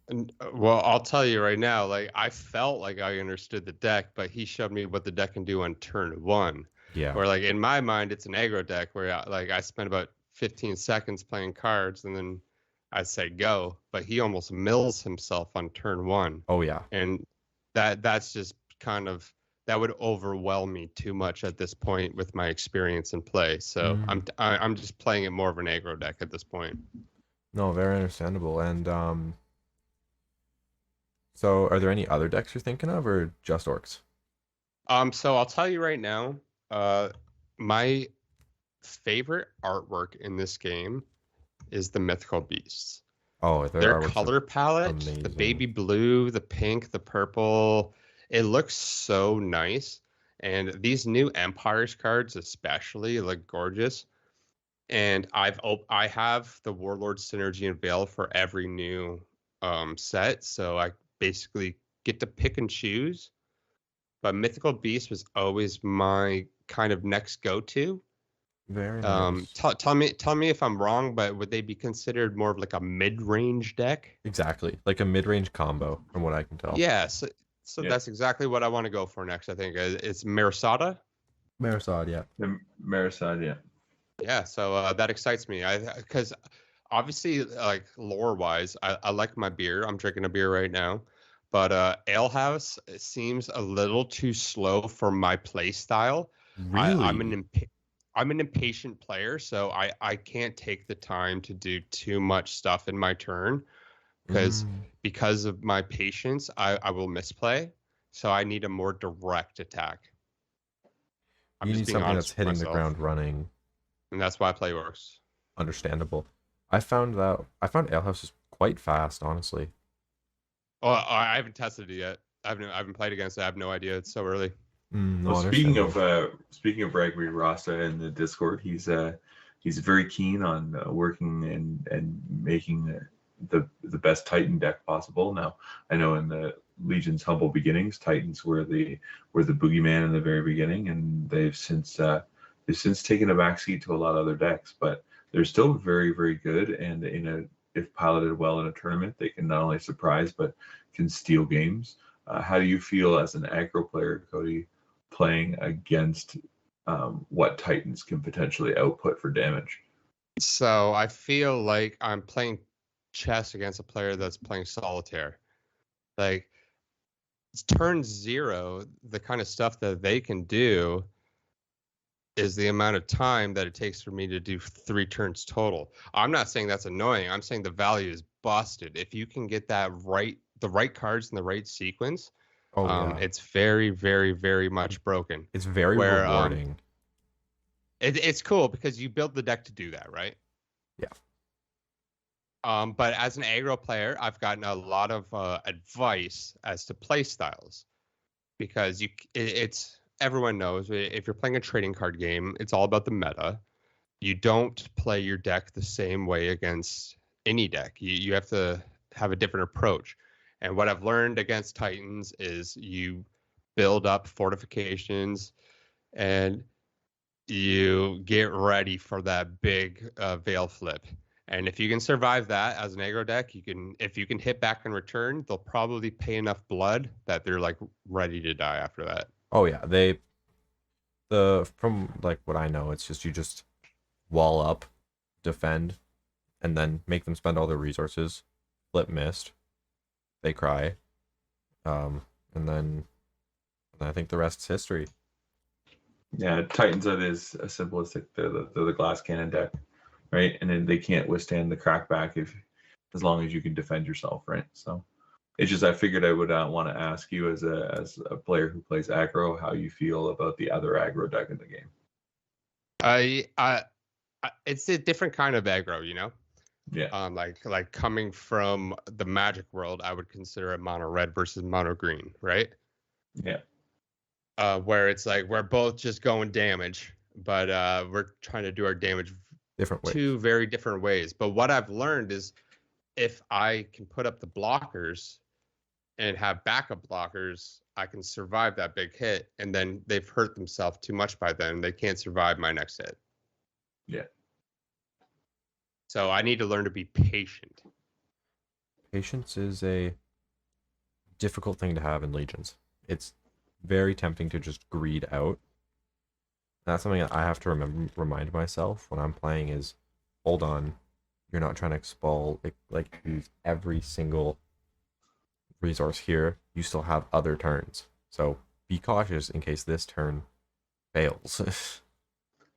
And well, I'll tell you right now, like I felt like I understood the deck, but he showed me what the deck can do on turn one. Yeah. Where like in my mind, it's an aggro deck where I spent about 15 seconds playing cards and then I say go, but he almost mills himself on turn one, Oh yeah. and that's just kind of that would overwhelm me too much at this point with my experience in play. So Mm. I'm just playing it more of an aggro deck at this point. No, very understandable. And so are there any other decks you're thinking of or just orcs? So I'll tell you right now, uh, my favorite artwork in this game is the Mythical Beasts. Oh, their Their artworks are color palette, the amazing. baby blue, the pink, the purple, it looks so nice. And these new Empires cards especially look gorgeous. And I have the Warlord Synergy and Veil for every new set, so I basically get to pick and choose. But Mythical Beast was always my kind of next go-to. Very nice. Tell me if I'm wrong, but would they be considered more of like a mid-range deck? Exactly. Like a mid-range combo from what I can tell. Yeah, so Yeah, that's exactly what I want to go for next. I think it's Marisada. Marisad, yeah. the Mariside, yeah. Yeah, so that excites me. I because obviously like lore wise, I like my beer. I'm drinking a beer right now, but Ale House seems a little too slow for my play style. I, I'm an Really? imp- I'm an impatient player, so I can't take the time to do too much stuff in my turn Mm. because of my patience, I will misplay. So I need a more direct attack. I'm You just need being something honest that's with hitting the myself, ground running. and that's why I play orcs. Understandable. I found Alehouse is quite fast, honestly. Oh, I haven't tested it yet. I haven't played against it. I have no idea. It's so early. No, Well, understandable. speaking of Ragweed Rasta in the Discord, he's very keen on working and making the best Titan deck possible. Now, I know in the Legion's humble beginnings, Titans were the boogeyman in the very beginning, and they've since taken a backseat to a lot of other decks, but they're still very very good. And if piloted well in a tournament, they can not only surprise but can steal games. How do you feel as an aggro player, Cody, playing against what Titans can potentially output for damage? So I feel like I'm playing chess against a player that's playing solitaire. Like it's turn zero, the kind of stuff that they can do is the amount of time that it takes for me to do 3 turns total. I'm not saying that's annoying. I'm saying the value is busted. If you can get the right cards in the right sequence, Oh yeah. it's very, very, very much broken. It's very Where rewarding. it's cool because you build the deck to do that, right? Yeah. But as an aggro player, I've gotten a lot of advice as to play styles because it's everyone knows if you're playing a trading card game, it's all about the meta. You don't play your deck the same way against any deck. You have to have a different approach. And what I've learned against Titans is you build up fortifications and you get ready for that big veil flip. And if you can survive that as an aggro deck, if you can hit back in return, they'll probably pay enough blood that they're like ready to die after that. Oh yeah. The from like what I know, it's just you just wall up, defend, and then make them spend all their resources. Flip mist. They cry. And then I think the rest's history. Yeah, Titans are this simplistic. They're the glass cannon deck, right? And then they can't withstand the crackback if as long as you can defend yourself, right? So it's just I figured I would want to ask you as a player who plays aggro how you feel about the other aggro deck in the game. I it's a different kind of aggro, you know. Yeah. Like coming from the Magic world, I would consider it mono red versus mono green, right? Yeah. Where it's like we're both just going damage, but we're trying to do our damage Different ways. two very different ways. But what I've learned is if I can put up the blockers and have backup blockers, I can survive that big hit, and then they've hurt themselves too much by then. They can't survive my next hit. Yeah. So I need to learn to be patient. Patience is a difficult thing to have in Legions. It's very tempting to just greed out. That's something that I have to remind myself when I'm playing is, hold on, you're not trying to use every single resource here. You still have other turns. So be cautious in case this turn fails.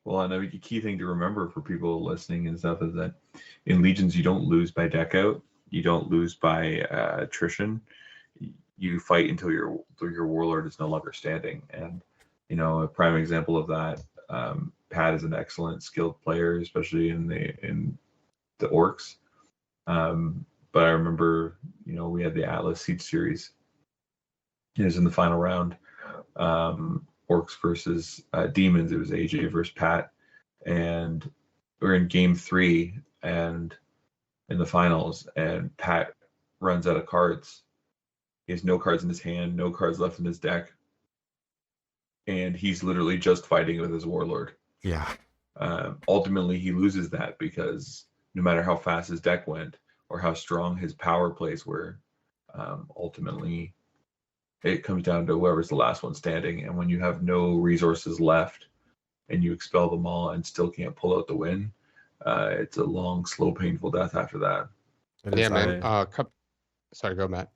Well, and a key thing to remember for people listening and stuff is that in Legions, you don't lose by deck out. You don't lose by attrition. You fight until your warlord is no longer standing. And a prime example of that, Pat is an excellent skilled player, especially in the orcs. But I remember, we had the Atlas Siege series. It was in the final round. Orcs versus demons. It was AJ versus Pat, and we're in game 3 and in the finals, and Pat runs out of cards. He has no cards in his hand, no cards left in his deck, and he's literally just fighting with his warlord. Yeah. Ultimately, he loses that because no matter how fast his deck went or how strong his power plays were, ultimately it comes down to whoever's the last one standing. And when you have no resources left and you expel them all and still can't pull out the win, it's a long, slow, painful death after that. Yeah, man. Sorry, go, Matt.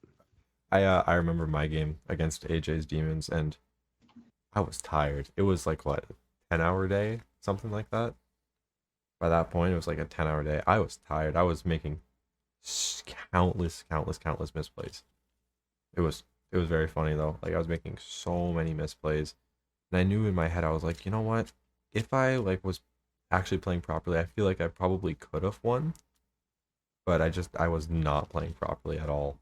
I remember my game against AJ's Demons, and I was tired. It was like, what, 10-hour day? Something like that. By that point, it was like a 10-hour day. I was tired. I was making countless misplays. It was very funny, though. Like, I was making so many misplays. And I knew in my head, I was like, you know what? If I, was actually playing properly, I feel like I probably could have won. But I was not playing properly at all.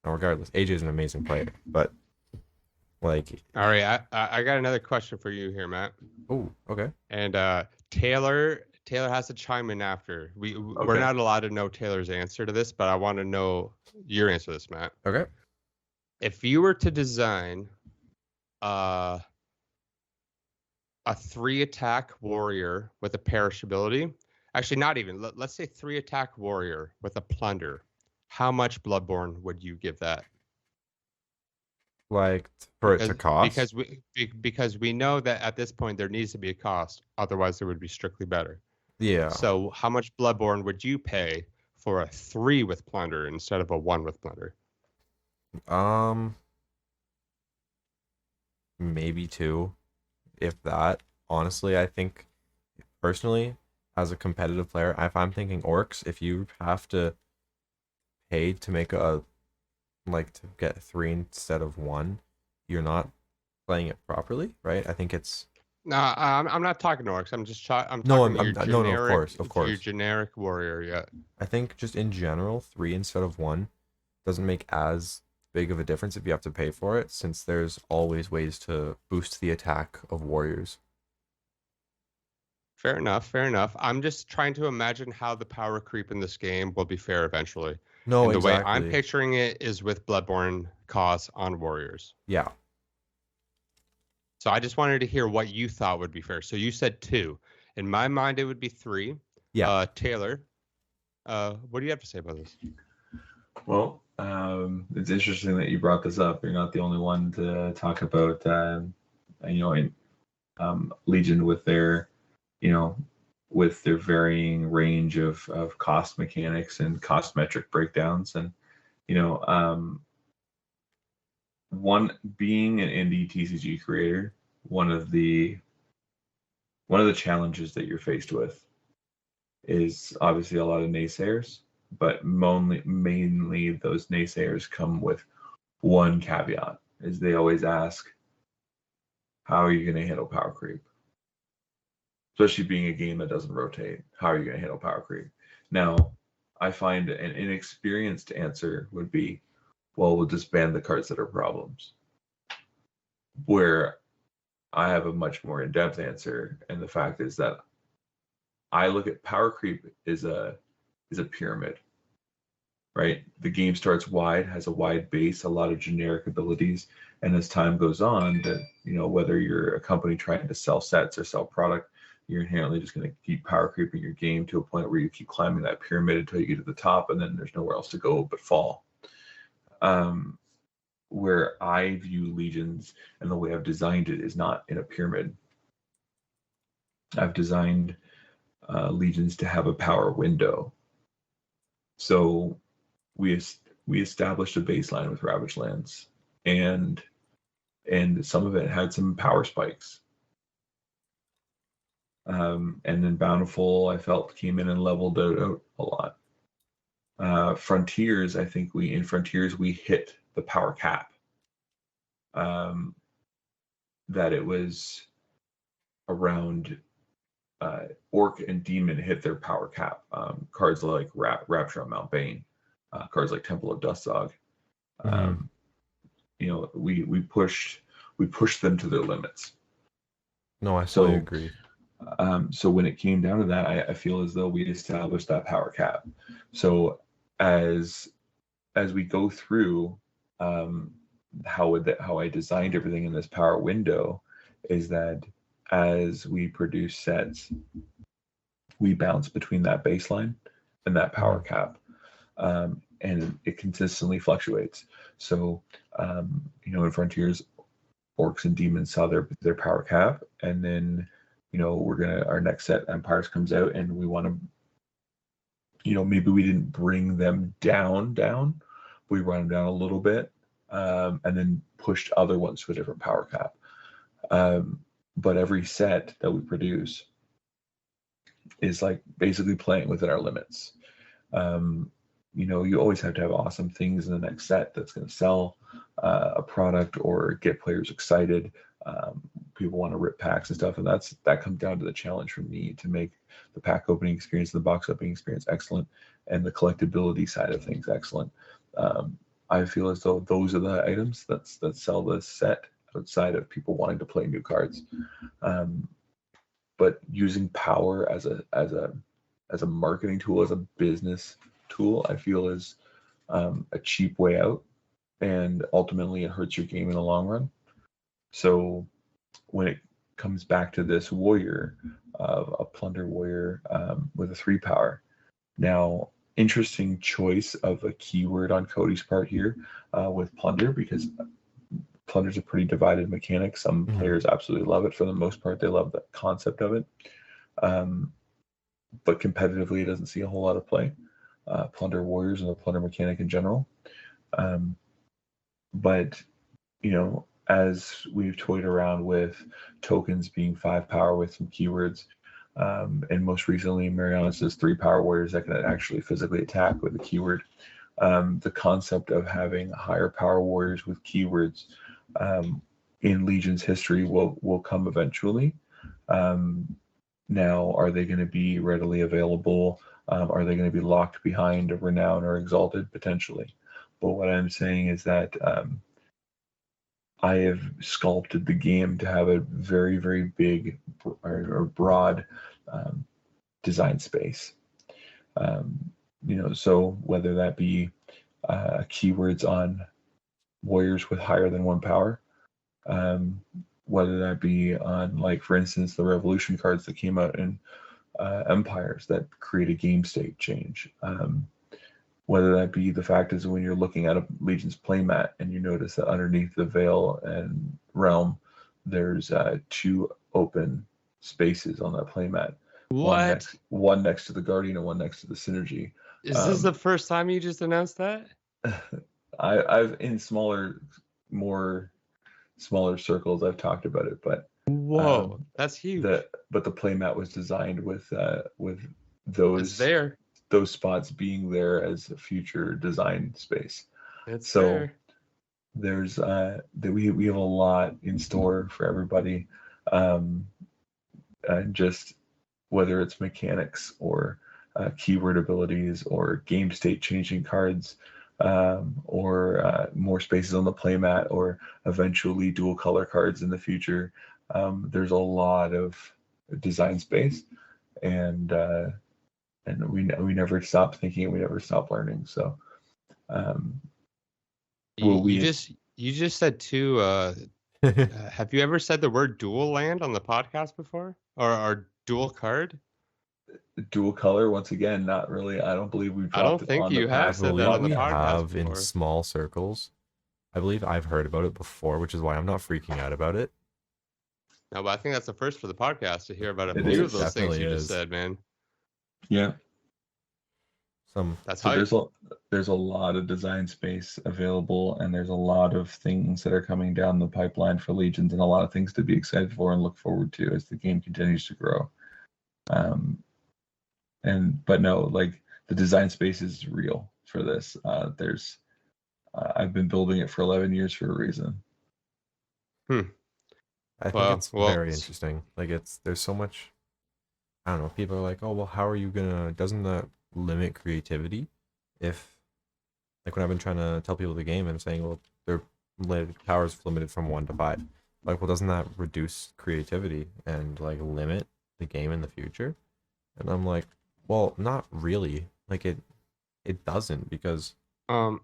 Now, regardless, AJ is an amazing player, but all right, I got another question for you here, Matt. Oh, okay. And Taylor has to chime in after. We're not allowed to know Taylor's answer to this, but I want to know your answer to this, Matt. Okay. If you were to design a 3-attack warrior with a perishability, actually not even, let's say 3-attack warrior with a plunder, how much Bloodborne would you give that? Like, for it to cost? Because we know that at this point there needs to be a cost, otherwise it would be strictly better. Yeah. So how much Bloodborne would you pay for a 3 with plunder instead of a 1 with plunder? Maybe 2, if that. Honestly, I think personally, as a competitive player, if I'm thinking orcs, if you have to pay to make to get 3 instead of 1, you're not playing it properly, right? I think it's No, I'm not talking orcs. I'm talking no, of course. Your generic warrior, yeah. I think just in general, 3 instead of 1 doesn't make as big of a difference if you have to pay for it, since there's always ways to boost the attack of warriors. Fair enough. I'm just trying to imagine how the power creep in this game will be fair eventually. No, and the exactly. way I'm picturing it is with Bloodborne costs on warriors. Yeah. So I just wanted to hear what you thought would be fair. So you said 2. In my mind, it would be 3. Yeah. Taylor, what do you have to say about this? Well, it's interesting that you brought this up. You're not the only one to talk about, Legion with their, with their varying range of cost mechanics and cost metric breakdowns. And, one being an indie TCG creator, one of the challenges that you're faced with is obviously a lot of naysayers, but mainly those naysayers come with one caveat, is they always ask, how are you going to handle power creep? especially being a game that doesn't rotate. How are you going to handle power creep? Now, I find an inexperienced answer would be, well, we'll just ban the cards that are problems. Where I have a much more in-depth answer, and the fact is that I look at power creep is a pyramid, right? The game starts wide, has a wide base, a lot of generic abilities, and as time goes on, that whether you're a company trying to sell sets or sell product, you're inherently just going to keep power creeping your game to a point where you keep climbing that pyramid until you get to the top, and then there's nowhere else to go but fall. Where I view Legions and the way I've designed it is not in a pyramid. I've designed Legions to have a power window. So we established a baseline with Ravaged Lands, and some of it had some power spikes. And then Bountiful, I felt, came in and leveled it out a lot. Frontiers, I think we hit the power cap. That it was around Orc and Demon hit their power cap. Cards like Rapture on Mount Bane, cards like Temple of Dustdog. We pushed them to their limits. No, I fully agree. So when it came down to that, I feel as though we established that power cap. So as we go through how I designed everything in this power window is that as we produce sets, we bounce between that baseline and that power cap, and it consistently fluctuates. So in Frontiers, Orcs and Demons saw their power cap, and then our next set, Empires, comes out, and we want to maybe we didn't bring them down, we run them down a little bit, and then pushed other ones to a different power cap. But every set that we produce is like basically playing within our limits. You always have to have awesome things in the next set that's going to sell a product or get players excited. People want to rip packs and stuff, and that comes down to the challenge for me to make the pack opening experience, the box opening experience excellent, and the collectability side of things excellent. I feel as though those are the items that sell the set outside of people wanting to play new cards. But using power as a marketing tool, as a business tool, I feel is a cheap way out, and ultimately it hurts your game in the long run. So when it comes back to this warrior, a Plunder warrior with a 3 power, now interesting choice of a keyword on Cody's part here with Plunder, because Plunder's a pretty divided mechanic. Some players absolutely love it. For the most part, they love the concept of it. But competitively, it doesn't see a whole lot of play. Plunder warriors and the Plunder mechanic in general. But, as we've toyed around with tokens being 5 power with some keywords, and most recently, Mariana's 3 power warriors that can actually physically attack with a keyword. The concept of having higher power warriors with keywords in Legion's history will come eventually. Now, are they going to be readily available? Are they going to be locked behind a Renown or Exalted? Potentially. But what I'm saying is that I have sculpted the game to have a very, very big or broad design space. So whether that be keywords on warriors with higher than 1 power, whether that be on, like, for instance, the Revolution cards that came out in Empires that create a game state change. Whether that be the fact is when you're looking at a Legion's playmat and you notice that underneath the Veil and Realm, there's 2 open spaces on that playmat. What? One next to the Guardian and one next to the Synergy. Is this the first time you just announced that? I've in smaller circles I've talked about it, but whoa, that's huge. But the playmat was designed with those spots being there as a future design space. It's so fair. There's we have a lot in store for everybody, and just whether it's mechanics or keyword abilities or game state changing cards, or more spaces on the playmat, or eventually dual color cards in the future. There's a lot of design space, and we never stop thinking, we never stop learning. So, will we? You just said two. Have you ever said the word dual land on the podcast before, or dual card? Dual color, once again, not really. I don't believe we've I don't dropped it think on you the have I past said that believe on the we podcast have in before. small circles. I believe I've heard about it before, which is why I'm not freaking out about it. No, but I think that's the first for the podcast to hear about a It few is. of those things Definitely you is. just said, man. Yeah. That's So hype. there's a lot of design space available, and there's a lot of things that are coming down the pipeline for Legions, and a lot of things to be excited for and look forward to as the game continues to grow. But no, like, the design space is real for this. I've been building it for 11 years for a reason. I think Wow, it's well, very interesting. Like there's so much. I don't know. People are like, oh well, how are you gonna? Doesn't that limit creativity? If like when I've been trying to tell people the game and saying, well, their powers limited from 1 to 5. Like, well, doesn't that reduce creativity and like limit the game in the future? And I'm like, well, not really. Like it doesn't, because Um,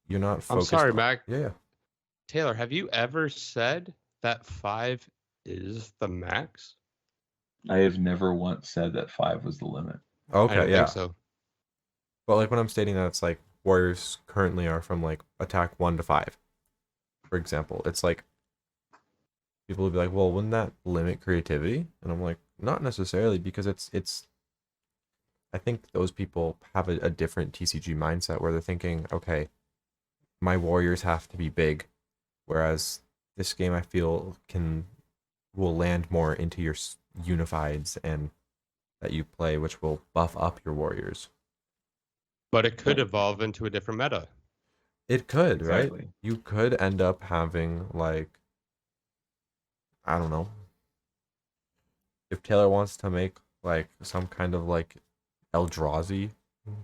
you're not I'm focused. sorry, Mac. Yeah. Taylor, have you ever said that 5 is the max? I have never once said that 5 was the limit. I Okay. don't Yeah. think so. But like when I'm stating that, it's like warriors currently are from like attack 1 to 5, for example. It's like people would be like, well, wouldn't that limit creativity? And I'm like, not necessarily, because it's I think those people have a different TCG mindset where they're thinking, okay, my warriors have to be big, whereas this game I feel will land more into your unifieds and that you play, which will buff up your warriors. But it could evolve into a different meta. It could, right? Exactly. You could end up having, like, I don't know, if Taylor wants to make like some kind of like Eldrazi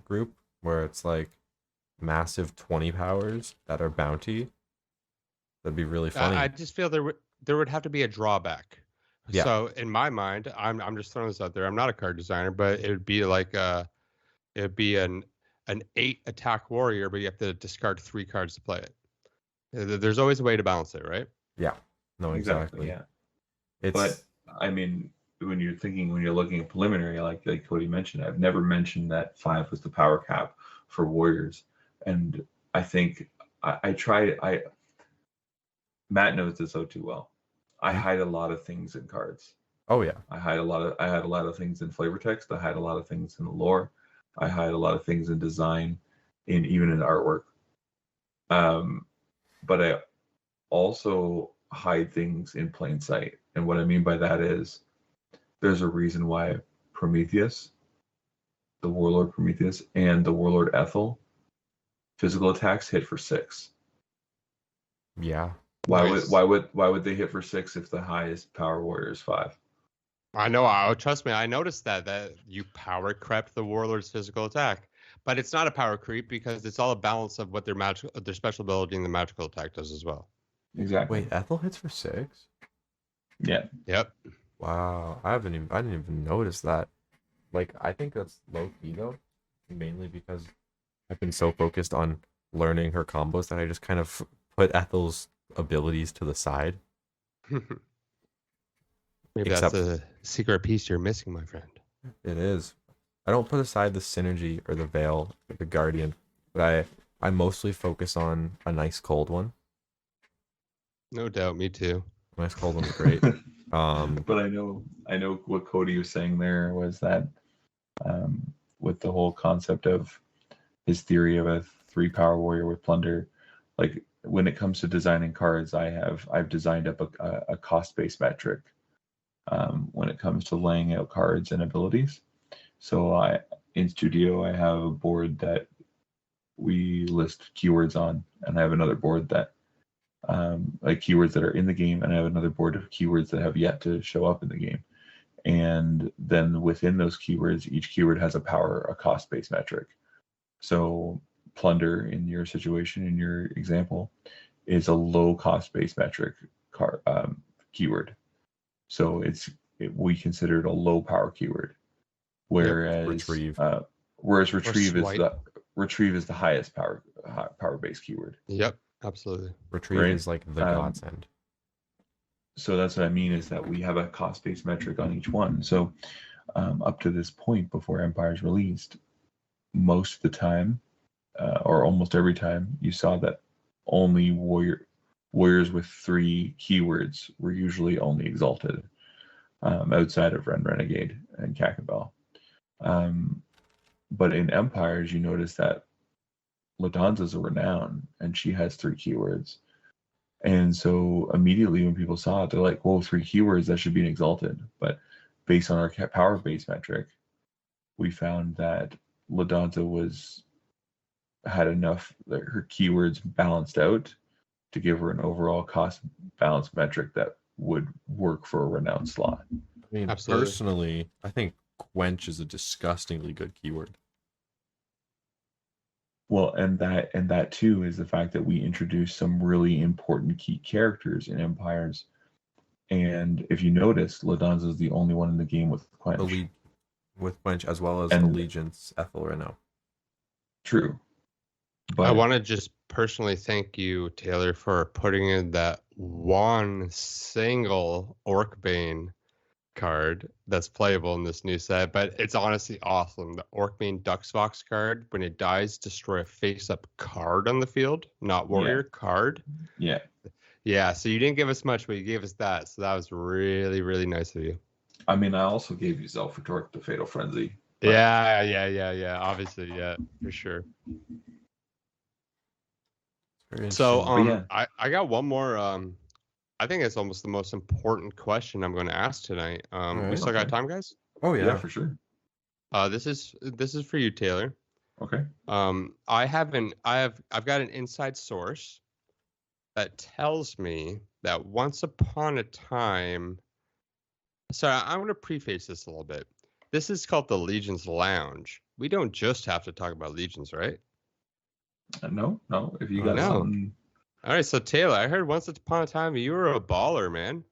group where it's like massive 20 powers that are bounty, that'd be really funny. I just feel there would have to be a drawback. Yeah. So in my mind, I'm just throwing this out there. I'm not a card designer, but it would be like it'd be an 8 attack warrior, but you have to discard 3 cards to play it. There's always a way to balance it, right? Yeah. No, exactly. Yeah. It's But I mean, when you're looking at preliminary, like Cody mentioned, I've never mentioned that 5 was the power cap for warriors, and I think Matt knows this so too well. I hide a lot of things in cards. oh yeah. I had a lot of things in flavor text. I hide a lot of things in the lore. I hide a lot of things in design, even in artwork. But I also hide things in plain sight. And what I mean by that is there's a reason why Prometheus, the Warlord Prometheus, and the Warlord Ethel, physical attacks hit for 6. Yeah. Nice. Why would they hit for 6 if the highest power warrior is 5? I know. Trust me. I noticed that you power crept the warlord's physical attack, but it's not a power creep because it's all a balance of what their special ability and the magical attack does as well. Exactly. Wait, Ethel hits for 6? Yeah. Yep. Wow. I didn't even notice that. Like, I think that's low key though, mainly because I've been so focused on learning her combos that I just kind of put Ethel's abilities to the side. Maybe Except- that's a secret piece you're missing, my friend. It is. I don't put aside the synergy or the veil or the guardian, but I mostly focus on a nice cold one. No doubt. Me too. A nice cold one's great. But I know what Cody was saying there was that with the whole concept of his theory of a 3 power warrior with plunder, like when it comes to designing cards, I've designed up a cost-based metric when it comes to laying out cards and abilities. So in Studio I have a board that we list keywords on, and I have another board that like keywords that are in the game, and I have another board of keywords that have yet to show up in the game. And then within those keywords, each keyword has a cost-based metric. So plunder, in your situation, in your example, is a low cost-based metric keyword. So we consider it a low power keyword. Whereas Retrieve. retrieve is the highest power based keyword. Yep, absolutely. Retrieve Right. is like the godsend. So that's what I mean, is that we have a cost-based metric on each one. So up to this point, before Empire's released, most of the time, or almost every time, you saw that only warriors with 3 keywords were usually only exalted, outside of Ren Renegade and Kakabel. But in Empires, you notice that Ladanza's a renown, and she has 3 keywords. And so immediately when people saw it, they're like, whoa, 3 keywords, that should be an exalted. But based on our power-based metric, we found that Ladanza had enough, her keywords balanced out to give her an overall cost balance metric that would work for a renowned slot. I mean, Absolutely. personally, I think Quench is a disgustingly good keyword. Well, and that too is the fact that we introduced some really important key characters in Empires. And if you notice, Ladanza is the only one in the game with Quench. With Quench, as well as And- Allegiance, Ethel Reno. True. But I want to just personally thank you, Taylor, for putting in that one single Orcbane card that's playable in this new set. But it's honestly awesome. The Orcbane Duxvox card, when it dies, destroy a face-up card on the field, not warrior card. yeah, Yeah, so you didn't give us much, but you gave us that. So that was really, really nice of you. I mean, I also gave you Zelfatork, the Fatal Frenzy. But- Yeah. Obviously, yeah, for sure. Very So interesting. yeah. I got one more. I think it's almost the most important question I'm going to ask tonight. We Alright. still got Okay. time, guys. Oh Yeah, yeah. for sure. This is for you, Taylor. Okay. I've got an inside source that tells me that once upon a time. Sorry, I'm going to preface this a little bit. This is called the Legions Lounge. We don't just have to talk about Legions, right? No. If you got No. something, All right, so Taylor, I heard once upon a time you were a baller, man.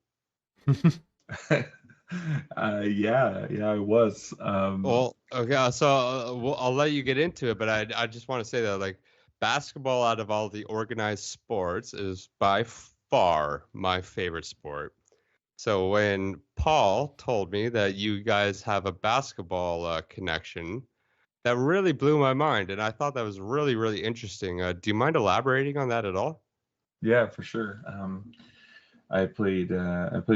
yeah, I was. Well, okay, so I'll let you get into it, but I just want to say that like basketball out of all the organized sports is by far my favorite sport. So when Paul told me that you guys have a basketball connection, that really blew my mind, and I thought that was really, really interesting. Do you mind elaborating on that at all? Yeah, for sure. I played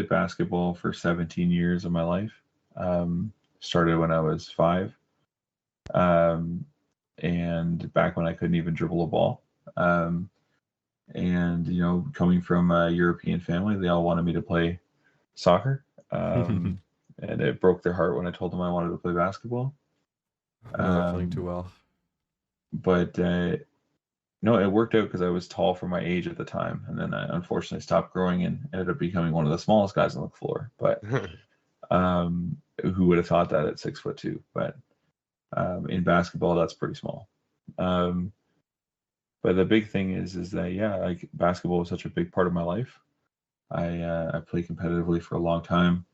basketball for 17 years of my life. Started when I was 5, and back when I couldn't even dribble a ball. And coming from a European family, they all wanted me to play soccer, and it broke their heart when I told them I wanted to play basketball. I know that feeling too well. But no, it worked out because I was tall for my age at the time, and then I unfortunately stopped growing and ended up becoming one of the smallest guys on the floor. But who would have thought that at 6'2"? But in basketball, that's pretty small. But the big thing is that like basketball was such a big part of my life. I played competitively for a long time,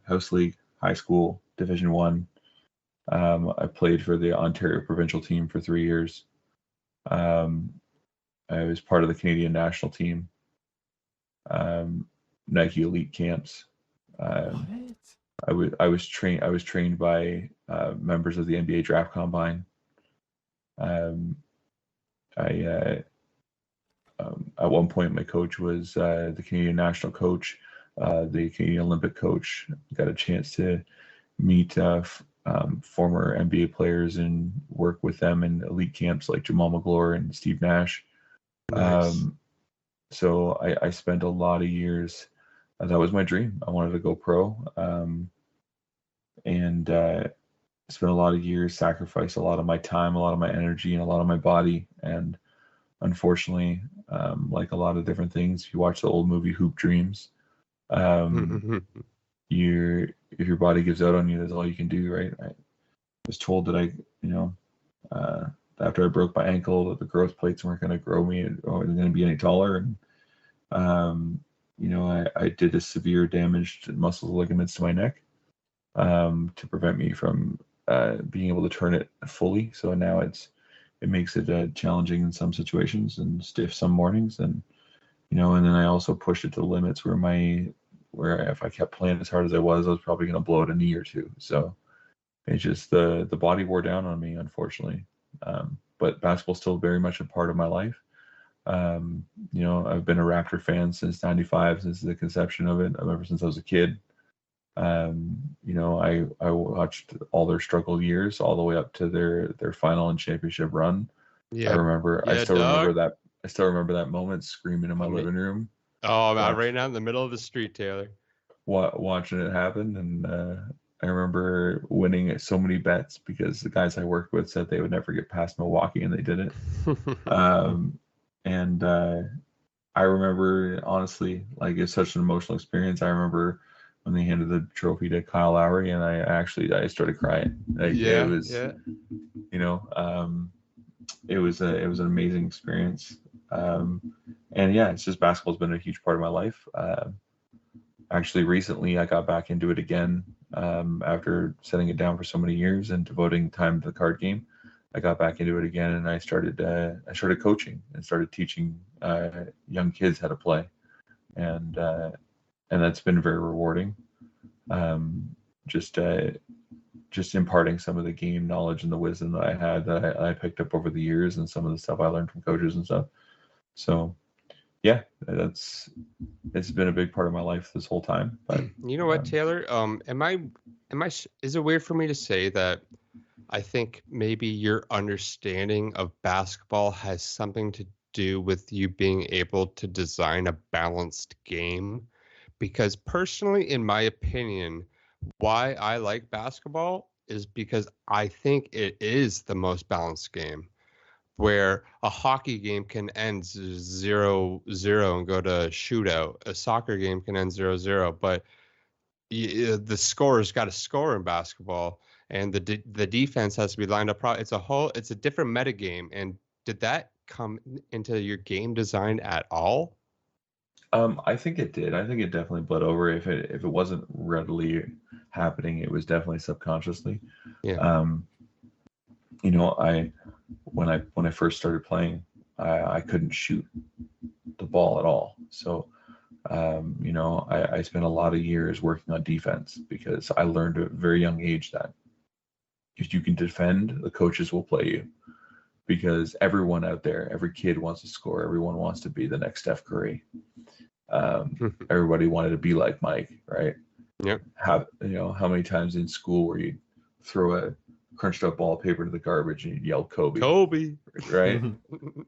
house league, high school, Division 1. I played for the Ontario provincial team for 3 years. I was part of the Canadian national team, Nike Elite camps. I was trained by members of the NBA Draft Combine. At one point, my coach was the Canadian national coach, the Canadian Olympic coach. Got a chance to meet former NBA players and work with them in elite camps like Jamal McGlure and Steve Nash. Nice. So I spent a lot of years. That was my dream. I wanted to go pro, and spent a lot of years, sacrificed a lot of my time, a lot of my energy, and a lot of my body. And unfortunately, like a lot of different things, if you watch the old movie Hoop Dreams, if your body gives out on you, that's all you can do, right? I was told that after I broke my ankle, that the growth plates weren't going to grow me or going to be any taller, and I did a severe damage to muscles, ligaments to my neck, to prevent me from being able to turn it fully. So now it makes it challenging in some situations and stiff some mornings, and and then I also pushed it to the limits where if I kept playing as hard as I was probably going to blow out a knee or two. So it's just the body wore down on me, unfortunately. But basketball's still very much a part of my life. I've been a Raptor fan since '95, since the conception of it, ever since I was a kid. I watched all their struggle years all the way up to their final and championship run. Yeah. I still dog. remember that moment, screaming in my living room, Oh, man, Watch. right now in the middle of the street, Taylor. watching it happen. And I remember winning so many bets because the guys I worked with said they would never get past Milwaukee, and they did it. And I remember, honestly, like, it's such an emotional experience. I remember when they handed the trophy to Kyle Lowry, and I started crying. Like, yeah. it was, Yeah. it was an amazing experience. And yeah, it's just, basketball's been a huge part of my life. Actually, recently I got back into it again, after setting it down for so many years and devoting time to the card game. I got back into it again, and I started coaching and started teaching young kids how to play, and that's been very rewarding. Just imparting some of the game knowledge and the wisdom that I had, that I picked up over the years, and some of the stuff I learned from coaches and stuff. So yeah, it's been a big part of my life this whole time. But You know what, Taylor? Is it weird for me to say that I think maybe your understanding of basketball has something to do with you being able to design a balanced game? Because personally, in my opinion, why I like basketball is because I think it is the most balanced game, where a hockey game can end 0-0 and go to shootout. A soccer game can end 0-0, but the scorer's got to score in basketball, and the defense has to be lined up. It's a different meta game. And did that come into your game design at all? I think it did. I think it definitely bled over. If it wasn't readily happening, it was definitely subconsciously. Yeah. When I first started playing, I couldn't shoot the ball at all. So, I spent a lot of years working on defense, because I learned at a very young age that if you can defend, the coaches will play you, because everyone out there, every kid wants to score. Everyone wants to be the next Steph Curry. Everybody wanted to be like Mike, right? Yep. How many times in school where you throw a crunched up ball of paper to the garbage and you yell Kobe, right?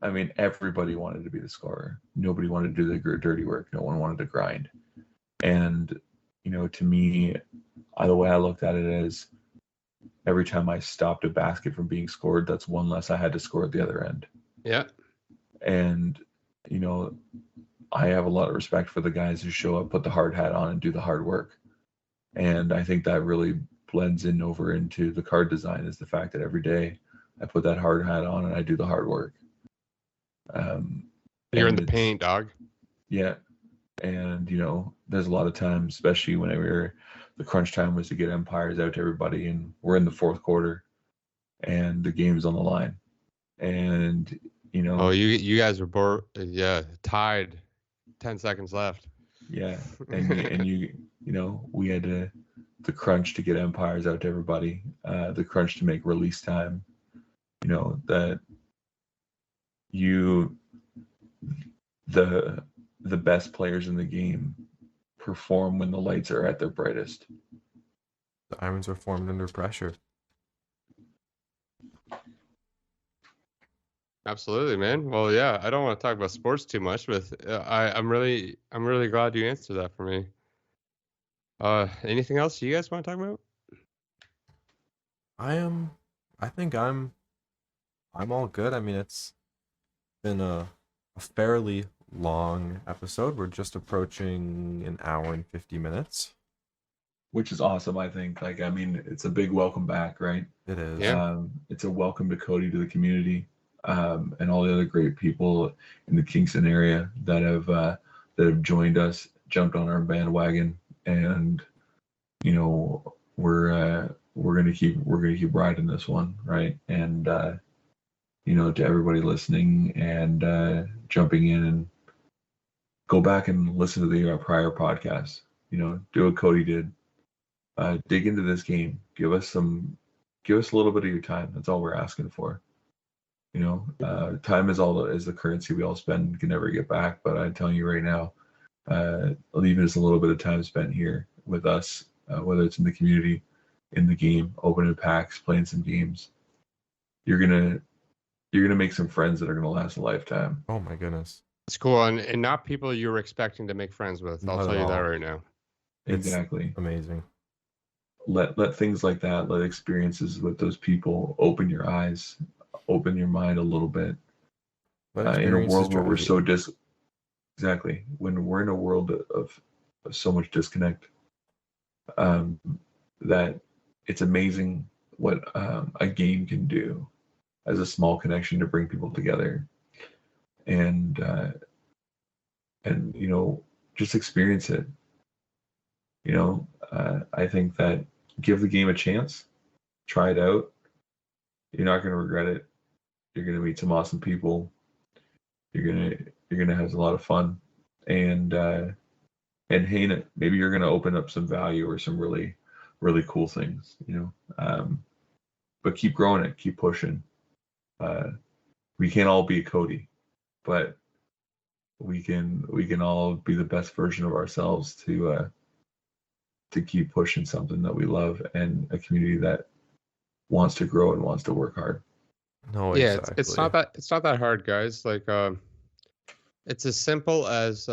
I mean, everybody wanted to be the scorer. Nobody wanted to do the dirty work. No one wanted to grind. And to me, the way I looked at it is, every time I stopped a basket from being scored, that's one less I had to score at the other end. Yeah. And I have a lot of respect for the guys who show up, put the hard hat on, and do the hard work. And I think that really blends in over into the card design, is the fact that every day I put that hard hat on and I do the hard work. You're in the paint, dog. Yeah. And, there's a lot of times, especially whenever the crunch time was to get umpires out to everybody, and we're in the fourth quarter and the game's on the line. And, Oh, you guys were tied. 10 seconds left. Yeah. And we had the crunch to get umpires out to everybody, the crunch to make release time, that the best players in the game perform when the lights are at their brightest. The irons are formed under pressure. Absolutely, man. Well, yeah, I don't want to talk about sports too much, but I'm really glad you answered that for me. Anything else you guys want to talk about? I think I'm all good. I mean, it's been a fairly long episode. We're just approaching an hour and 50 minutes. which is awesome. I think. Like, I mean, it's a big welcome back, right? It is. Yeah. It's a welcome to Cody, to the community, and all the other great people in the Kingston area that have joined us, jumped on our bandwagon, and you know we're gonna keep riding this one, right? And you know, to everybody listening and jumping in, and go back and listen to the prior podcast. You know, do what Cody did. Dig into this game. Give us a little bit of your time. That's all we're asking for. You know, time is the currency we all spend, can never get back. But I'm telling you right now, even just a little bit of time spent here with us, whether it's in the community, in the game, opening packs, playing some games, you're gonna make some friends that are gonna last a lifetime. Oh my goodness. It's cool, and not people you were expecting to make friends with. I'll Not tell at you that all. right now. It's Exactly. amazing. Let things like that, let experiences with those people open your eyes, open your mind a little bit. Let In a experiences world where we're drive you. so exactly, when we're in a world of so much disconnect, um, that it's amazing what a game can do as a small connection to bring people together, and you know, just experience it. You know, I think that give the game a chance, try it out. You're not going to regret it. You're going to meet some awesome people. You're gonna have a lot of fun, and hey, maybe you're going to open up some value or some really cool things. You know, but keep growing it, keep pushing. We can't all be a Cody, but we can all be the best version of ourselves to keep pushing something that we love, and a community that wants to grow and wants to work hard. No, Yeah, exactly. it's not that hard, guys. Like it's as simple as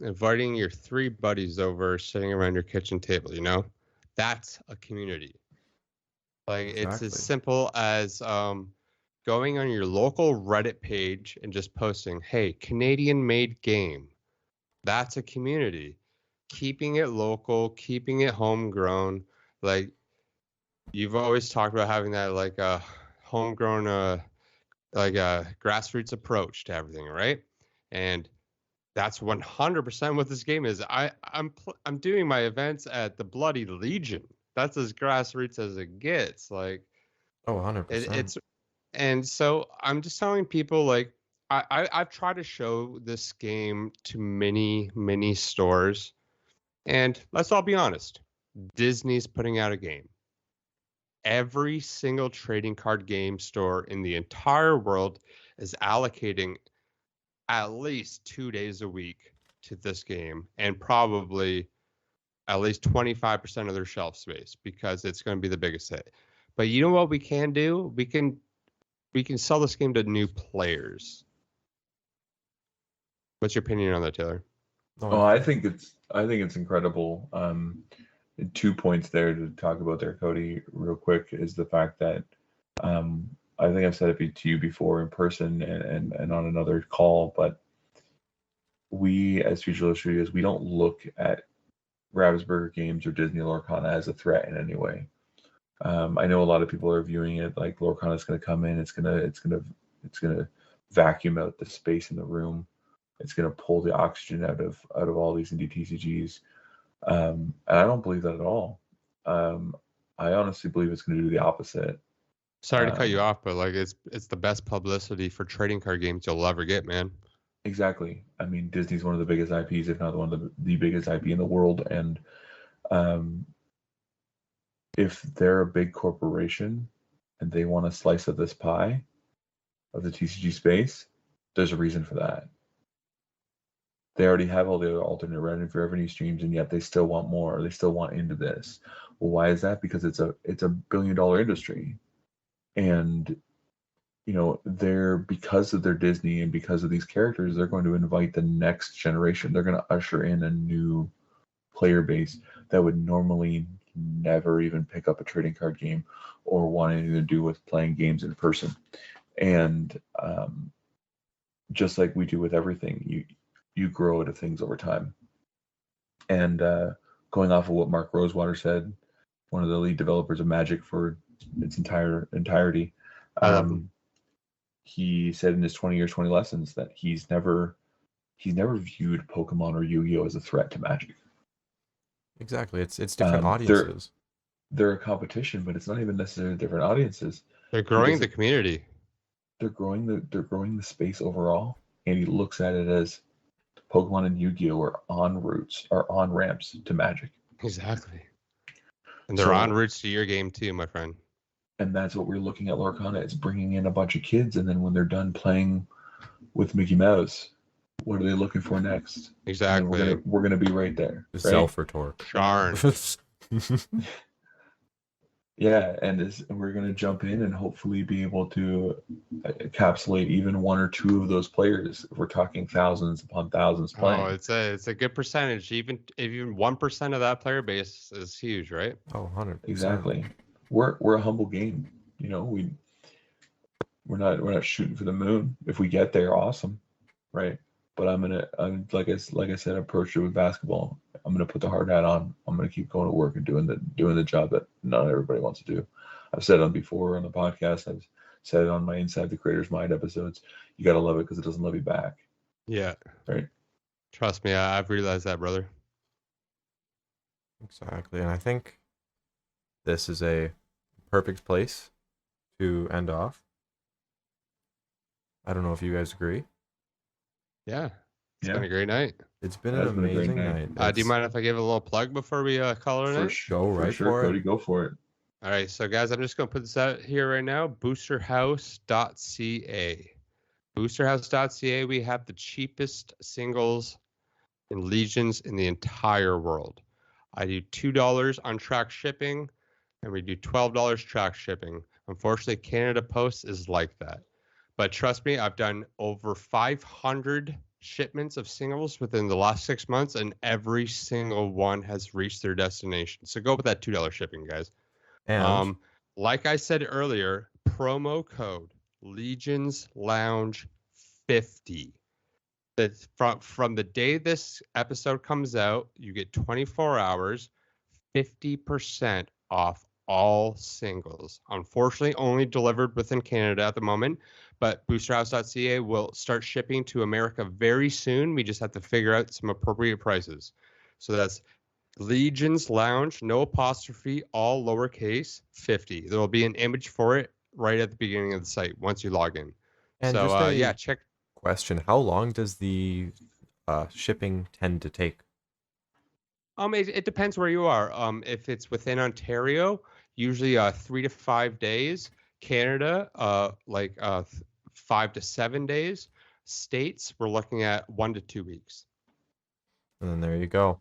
inviting your 3 buddies over, sitting around your kitchen table, you know? That's a community. Like it's as Exactly. simple as going on your local Reddit page and just posting, "Hey, Canadian made game." That's a community. Keeping it local, keeping it homegrown. Like you've always talked about having that like homegrown like a grassroots approach to everything, right? And that's 100% what this game is. I'm doing my events at the Bloody Legion. That's as grassroots as it gets. Like Oh, 100%. it's and so I'm just telling people like I've tried to show this game to many stores, and let's all be honest, Disney's putting out a game. Every single trading card game store in the entire world is allocating at least 2 days a week to this game, and probably at least 25% of their shelf space because it's going to be the biggest hit. But you know what we can do? We can sell this game to new players. What's your opinion on that, Taylor? No, Oh, I think it's incredible. 2 points there to talk about there, Cody, real quick, is the fact that I think I've said it to you before in person and on another call, but we as Future Studios, we don't look at Ravensburger Games or Disney Lorcana as a threat in any way. I know a lot of people are viewing it like Lorcana is going to come in, it's gonna vacuum out the space in the room, it's going to pull the oxygen out of all these indie TCGs, and I don't believe that at all. I honestly believe it's going to do the opposite. Sorry to cut you off, but like it's the best publicity for trading card games you'll ever get, man. Exactly. I mean, Disney's one of the biggest IPs, if not one of the biggest IP in the world, and if they're a big corporation and they want a slice of this pie of the TCG space, there's a reason for that. They already have all the other alternate revenue streams, and yet they still want more. They still want into this. Well, why is that? Because it's a $1 billion industry, and you know, because of their Disney and because of these characters, they're going to invite the next generation. They're going to usher in a new player base that would normally never even pick up a trading card game or want anything to do with playing games in person. And just like we do with everything, you grow into things over time. And going off of what Mark Rosewater said, one of the lead developers of Magic for its entirety. I love him. He said in his 20 years, 20 lessons that he's never viewed Pokemon or Yu-Gi-Oh as a threat to Magic. Exactly. It's different They're- audiences. They're a competition, but it's not even necessarily different audiences. They're growing doesn't- the community. They're growing the space overall, and he looks at it as Pokemon and Yu-Gi-Oh are on ramps to Magic. Exactly. And they're So- on routes to your game too, my friend. And that's what we're looking at Lorcana. It's bringing in a bunch of kids, and then when they're done playing with Mickey Mouse, what are they looking for next? And then Exactly. we're gonna be right there. Right? Zelf torque. Sharn. Yeah, and we're gonna jump in and hopefully be able to encapsulate even one or two of those players. If we're talking thousands upon thousands playing. Oh, it's a good percentage. Even 1% of that player base is huge, right? Oh, 100%. Exactly. We're a humble game. You know, we're not shooting for the moon. If we get there, awesome, right? But I'm like I said, approach it with basketball. I'm gonna put the hard hat on. I'm gonna keep going to work and doing the job that not everybody wants to do. I've said it before on the podcast. I've said it on my Inside the Creator's Mind episodes. You gotta love it because it doesn't love you back. Yeah. Right. Trust me, I've realized that, brother. Exactly. And I think this is a perfect place to end off. I don't know if you guys agree. Yeah. It's Yeah. been a great night. It's been Has an been a great amazing night. night. Do you mind if I give a little plug before we call it a night? Go right for it. Cody, go for it. All right, so guys, I'm just going to put this out here right now. Boosterhouse.ca. Boosterhouse.ca, we have the cheapest singles and legions in the entire world. I do $2 on track shipping, and we do $12 track shipping. Unfortunately, Canada Post is like that. But trust me, I've done over 500 shipments of singles within the last 6 months, and every single one has reached their destination. So go with that $2 shipping, guys. And Like I said earlier, promo code Legions Lounge 50. That's from the day this episode comes out, you get 24 hours, 50% off all singles. Unfortunately, only delivered within Canada at the moment, but boosterhouse.ca will start shipping to America very soon. We just have to figure out some appropriate prices. So that's Legions Lounge, no apostrophe, all lowercase, 50. There will be an image for it right at the beginning of the site once you log in. And So just a yeah, check. question: how long does the shipping tend to take? It depends where you are. If it's within Ontario, usually 3 to 5 days. Canada, 5 to 7 days. States, we're looking at 1 to 2 weeks. And then there you go.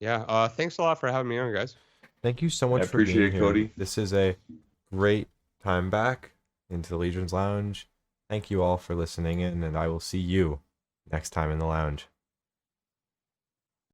Yeah. Thanks a lot for having me on, guys. Thank you so much I for being appreciate it, here. Cody. This is a great time back into the Legions Lounge. Thank you all for listening in, and I will see you next time in the lounge.